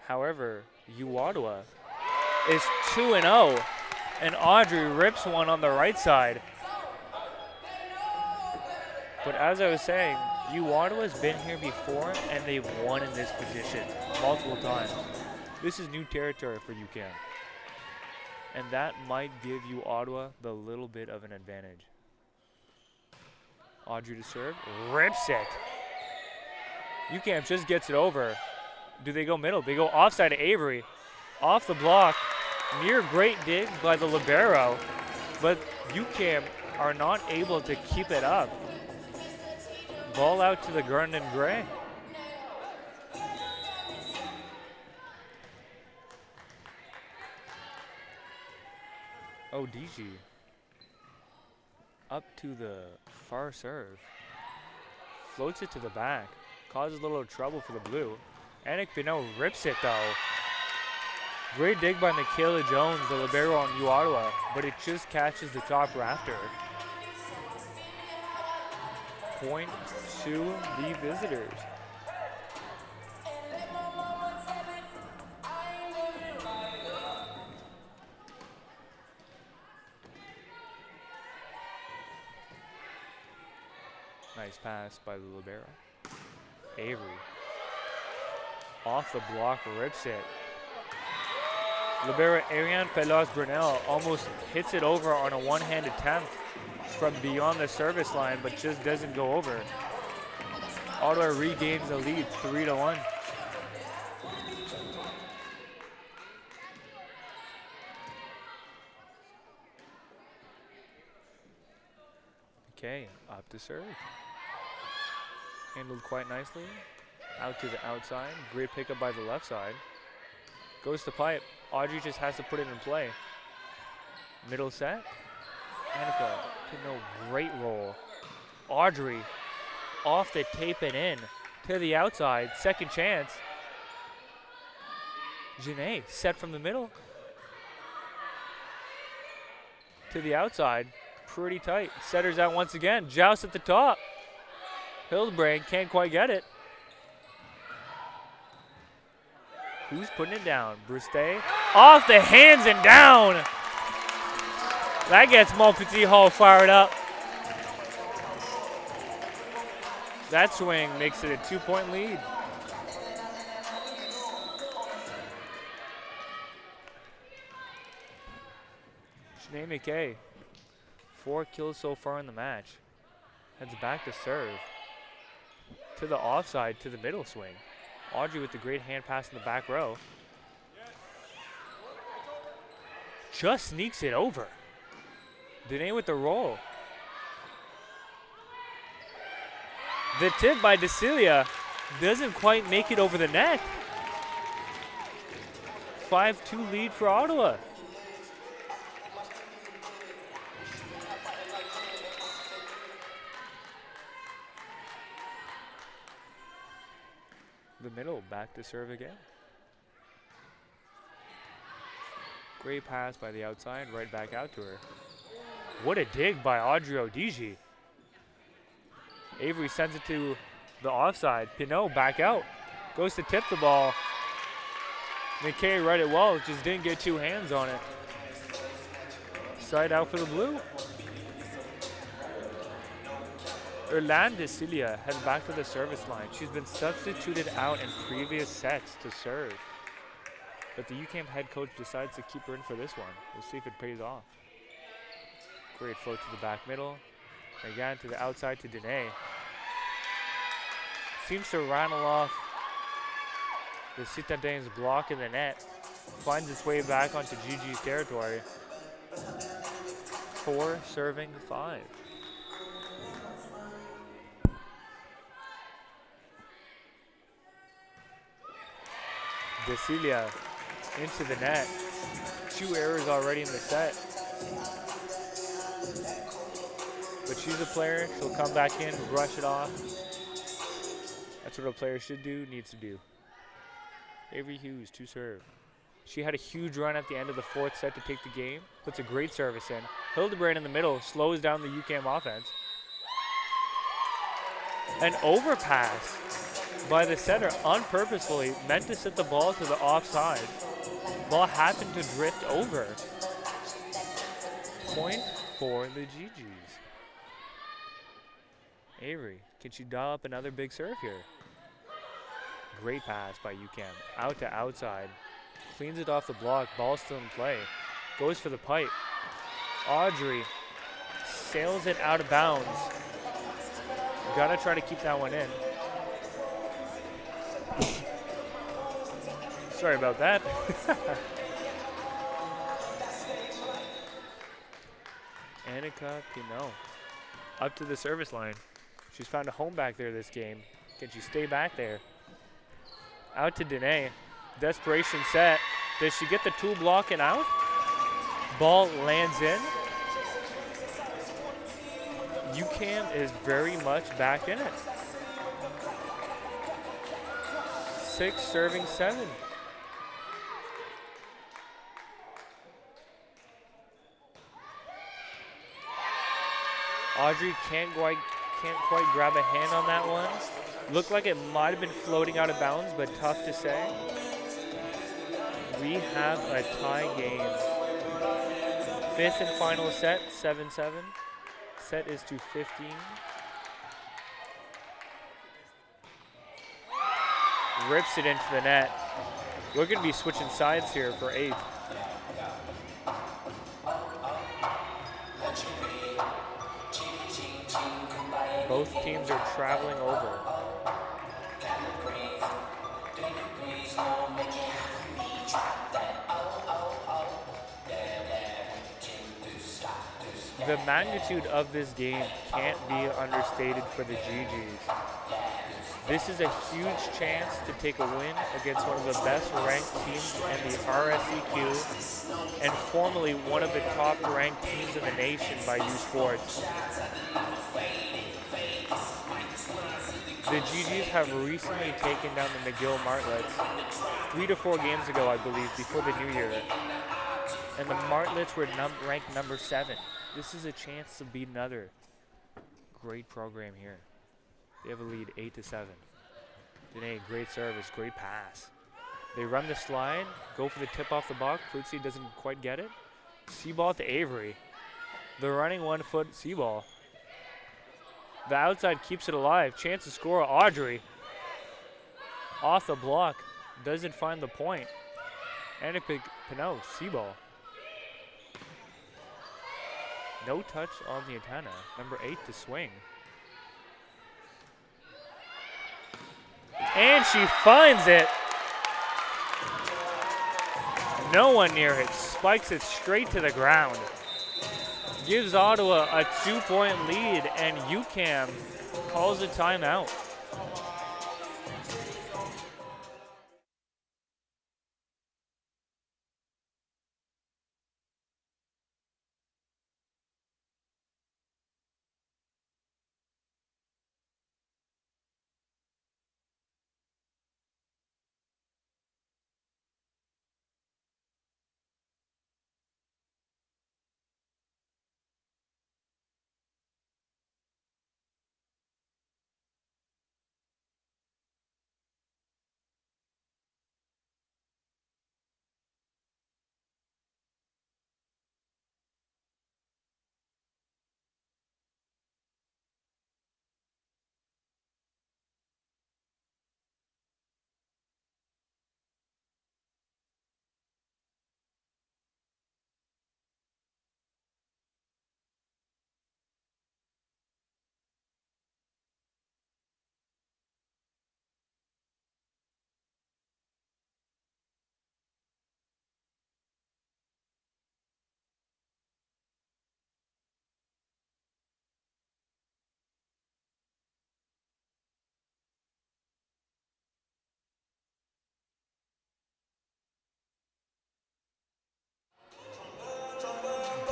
However, UOttawa is 2-0, and Audrey rips one on the right side. But as I was saying, UOttawa's been here before, and they've won in this position multiple times. This is new territory for UQAM, and that might give UOttawa the little bit of an advantage. Audrey to serve, rips it. UQAM just gets it over. Do they go middle? They go offside to Avery. Off the block, near great dig by the libero, but UQAM are not able to keep it up. Ball out to the Garden Gray. DG up to the far serve. Floats it to the back. Causes a little trouble for the blue. Anik Pinot rips it though. Great dig by Michaela Jones, the libero on UOttawa, but it just catches the top rafter. Point to the visitors. Nice pass by the libero. Avery. Off the block, rips it. Libero Ariane Pelas-Brunel almost hits it over on a one-hand attempt from beyond the service line, but just doesn't go over. Ottawa regains the lead, 3-1. Okay, up to serve. Handled quite nicely. Out to the outside. Great pickup by the left side. Goes to pipe. Audrey just has to put it in play. Middle set. Annika, no great roll. Audrey off the tape and in to the outside. Second chance. Janae set from the middle to the outside. Pretty tight. Setters out once again. Joust at the top. Hildebrand can't quite get it. Who's putting it down? Brusté off the hands and down. That gets Montpetit Hall fired up. That swing makes it a 2-point lead. Sinead McKay, 4 kills so far in the match. Heads back to serve. To the offside, to the middle swing. Audrey with the great hand pass in the back row. Just sneaks it over. Danae with the roll. The tip by DeCilia doesn't quite make it over the net. 5-2 lead for Ottawa. The middle, back to serve again. Great pass by the outside, right back out to her. What a dig by Audrey Odigi. Avery sends it to the offside. Pinot back out. Goes to tip the ball. McKay read it well, just didn't get 2 hands on it. Side out for the blue. Erland DeCilia heads back to the service line. She's been substituted out in previous sets to serve. But the UQAM head coach decides to keep her in for this one. We'll see if it pays off. Great float to the back middle. Again to the outside to Danae. Seems to rattle off the Citadins block in the net. finds its way back onto Gigi's territory. 4 serving 5. Desilia into the net. 2 errors already in the set. But she's a player. She'll come back in, brush it off. That's what a player should do, needs to do. Avery Hughes, 2 serve. She had a huge run at the end of the 4th set to take the game. Puts a great service in. Hildebrand in the middle slows down the UQAM offense. An overpass by the setter unpurposefully, meant to set the ball to the offside. Ball happened to drift over. Point for the GGs. Avery, can she dial up another big serve here? Great pass by UQAM. Out to outside. Cleans it off the block. Ball still in play. Goes for the pipe. Audrey sails it out of bounds. Gotta try to keep that one in. Sorry about that. Annika Pinot up to the service line. She's found a home back there this game. Can she stay back there? Out to Danae. Desperation set. Does she get the 2 block and out? Ball lands in. UQAM is very much back in it. 6 serving 7. Audrey can't quite grab a hand on that one. Looked like it might have been floating out of bounds, but tough to say. We have a tie game. 5th and final set, 7-7. Set is to 15. Rips it into the net. We're going to be switching sides here for 8th. Both teams are traveling over. The magnitude of this game can't be understated for the GGs. This is a huge chance to take a win against one of the best ranked teams in the RSEQ and formerly one of the top ranked teams in the nation by U Sports. The GGs have recently taken down the McGill Martlets 3 to 4 games ago, I believe, before the new year. And the Martlets were ranked number 7. This is a chance to beat another great program here. They have a lead 8-7. Danae, great service, great pass. They run the slide, go for the tip off the block. Futsi doesn't quite get it. C-ball to Avery. The running 1-foot C-ball. The outside keeps it alive. Chance to score, Audrey. Off the block, doesn't find the point. Annika Pinot, C-ball. No touch on the antenna. Number 8 to swing. And she finds it. No one near it. Spikes it straight to the ground. Gives Ottawa a 2-point lead, and UQAM calls a timeout.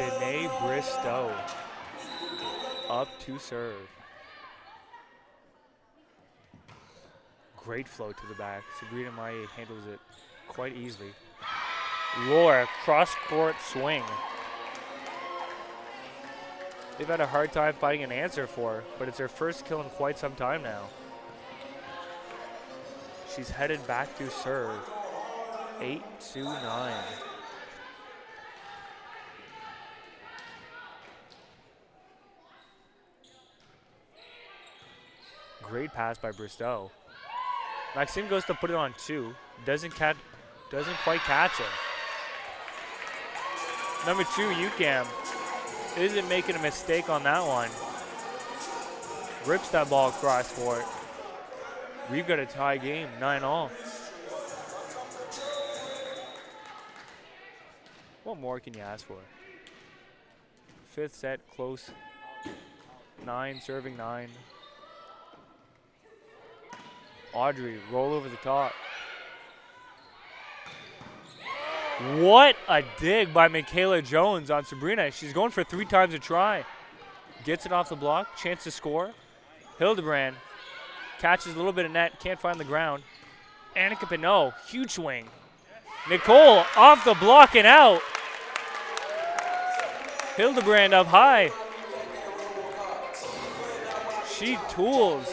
Danae Bristow up to serve. Great flow to the back. Sabrina Maye handles it quite easily. Laura, cross-court swing. They've had a hard time finding an answer for her, but it's her first kill in quite some time now. She's headed back to serve. 8-9. Great pass by Bristow. Maxime goes to put it on 2. Doesn't quite catch it. Number 2, UQAM isn't making a mistake on that one. Rips that ball across court. We've got a tie game, 9-all. What more can you ask for? 5th set, close. 9, serving 9. Audrey, roll over the top. What a dig by Michaela Jones on Sabrina. She's going for 3 times a try. Gets it off the block, chance to score. Hildebrand catches a little bit of net, can't find the ground. Annika Pinot, huge swing. Nicole off the block and out. Hildebrand up high. She tools.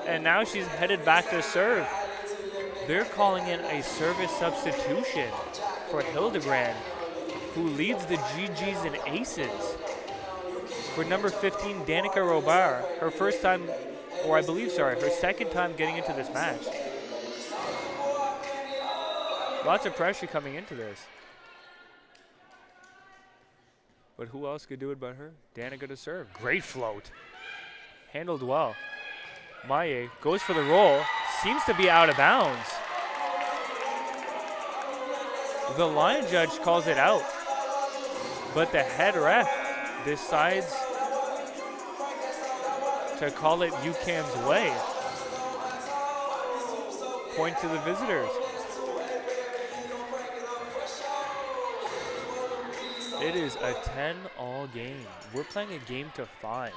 And now she's headed back to serve. They're calling in a service substitution for Hildebrand, who leads the GGs and aces. For number 15, Danica Robart, her first time, or I believe, sorry, her second time getting into this match. Lots of pressure coming into this. But who else could do it but her? Danica to serve. Great float. Handled well. Maye goes for the roll. Seems to be out of bounds. The line judge calls it out. But the head ref decides to call it UQAM's way. Point to the visitors. It is a 10-all game. We're playing a game to 5.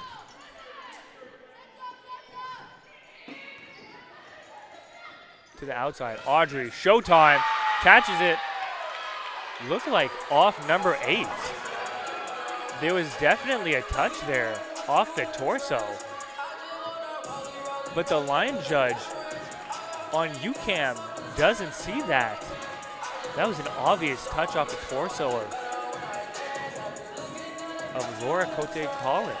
To the outside, Audrey, showtime, catches it. Looked like off number 8. There was definitely a touch there off the torso. But the line judge on UQAM doesn't see that. That was an obvious touch off the torso of Laura Cote-Collin.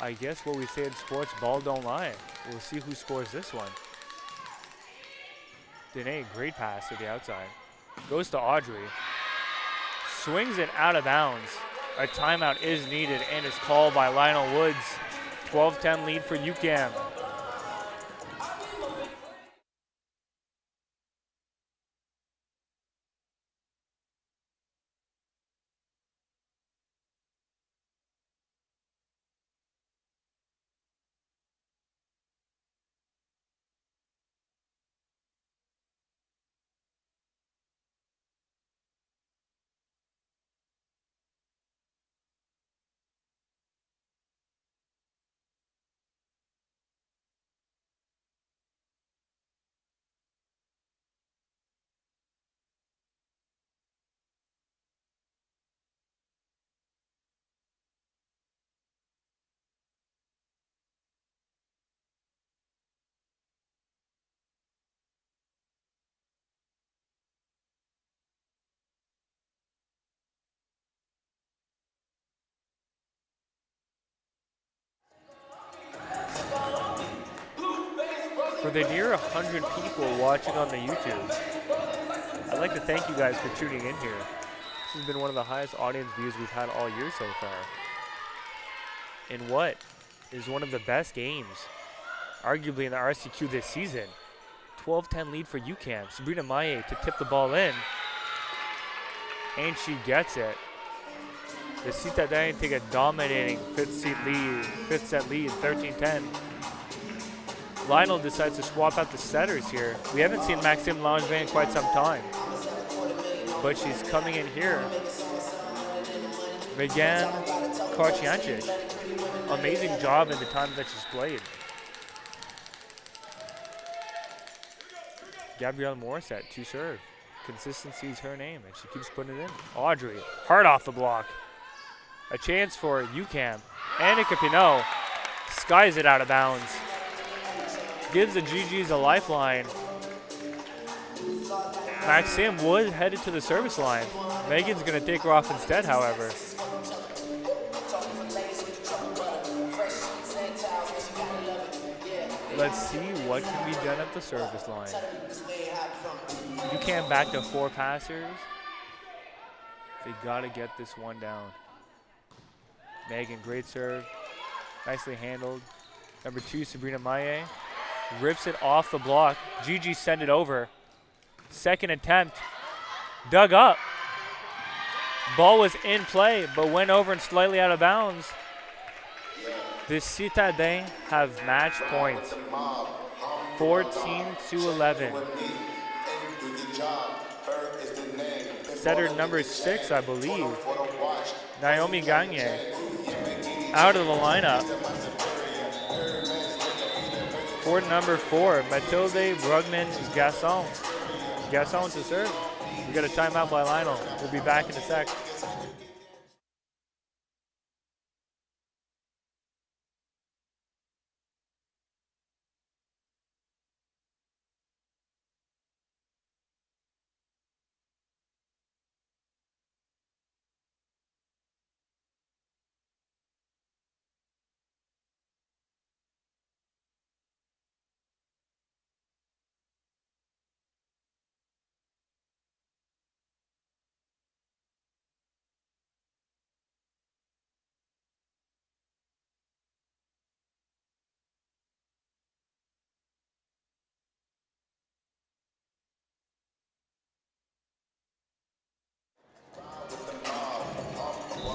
I guess what we say in sports, ball don't lie. We'll see who scores this one. Danae, great pass to the outside. Goes to Audrey. Swings it out of bounds. A timeout is needed and is called by Lionel Woods. 12-10 lead for UQAM. For the near 100 people watching on the YouTube, I'd like to thank you guys for tuning in here. This has been one of the highest audience views we've had all year so far. In what is one of the best games, arguably in the RCQ this season. 12-10 lead for UQAM. Sabrina Maye to tip the ball in. And she gets it. The Citadins take a dominating fifth set lead, 13-10. Lionel decides to swap out the setters here. We haven't seen Maxime Langevin in quite some time. but she's coming in here. Megan Karchiancic. Amazing job in the time that she's played. Gabrielle Morissette, to serve. Consistency is her name, and she keeps putting it in. Audrey, hard off the block. A chance for UQAM. Annika Pinot skies it out of bounds. Gives the GGs a lifeline. Maxime Wood headed to the service line. Megan's going to take her off instead, however. Let's see what can be done at the service line. UQAM back to 4 passers. They got to get this one down. Megan, great serve. Nicely handled. Number 2, Sabrina Maye. Rips it off the block. Gigi send it over. Second attempt. Dug up. Ball was in play, but went over and slightly out of bounds. The Citadins have match points. 14-11. Setter number 6, I believe. Naomi Gagne. Out of the lineup. For number 4, Mathilde Brugman-Gasson. Gasson to serve. We got a timeout by Lionel. We'll be back in a sec.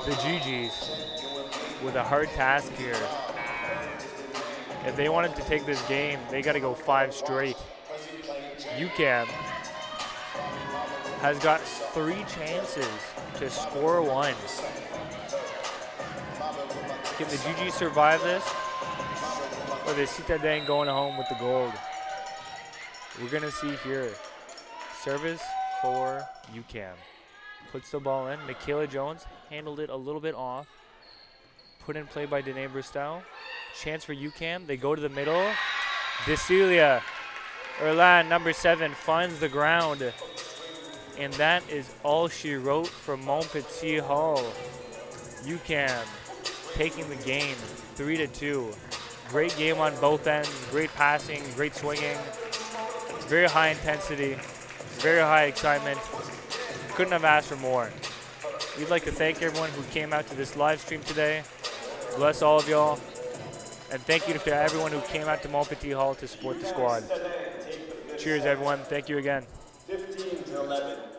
The GGs with a hard task here. If they wanted to take this game, they got to go 5 straight. UQAM has got 3 chances to score 1. Can the GGs survive this? Or the Citadins going home with the gold? We're going to see here. Service for UQAM. Puts the ball in. Michaela Jones handled it a little bit off. Put in play by Danae Bristow. Chance for UQAM. They go to the middle. Decelia Erlan, number 7, finds the ground. And that is all she wrote from Montpetit Hall. UQAM taking the game 3-2. Great game on both ends. Great passing, great swinging. Very high intensity, very high excitement. Couldn't have asked for more. We'd like to thank everyone who came out to this live stream today. Bless all of y'all. And thank you to everyone who came out to Montpetit Hall to support the squad. Cheers, everyone. Thank you again. 15-11.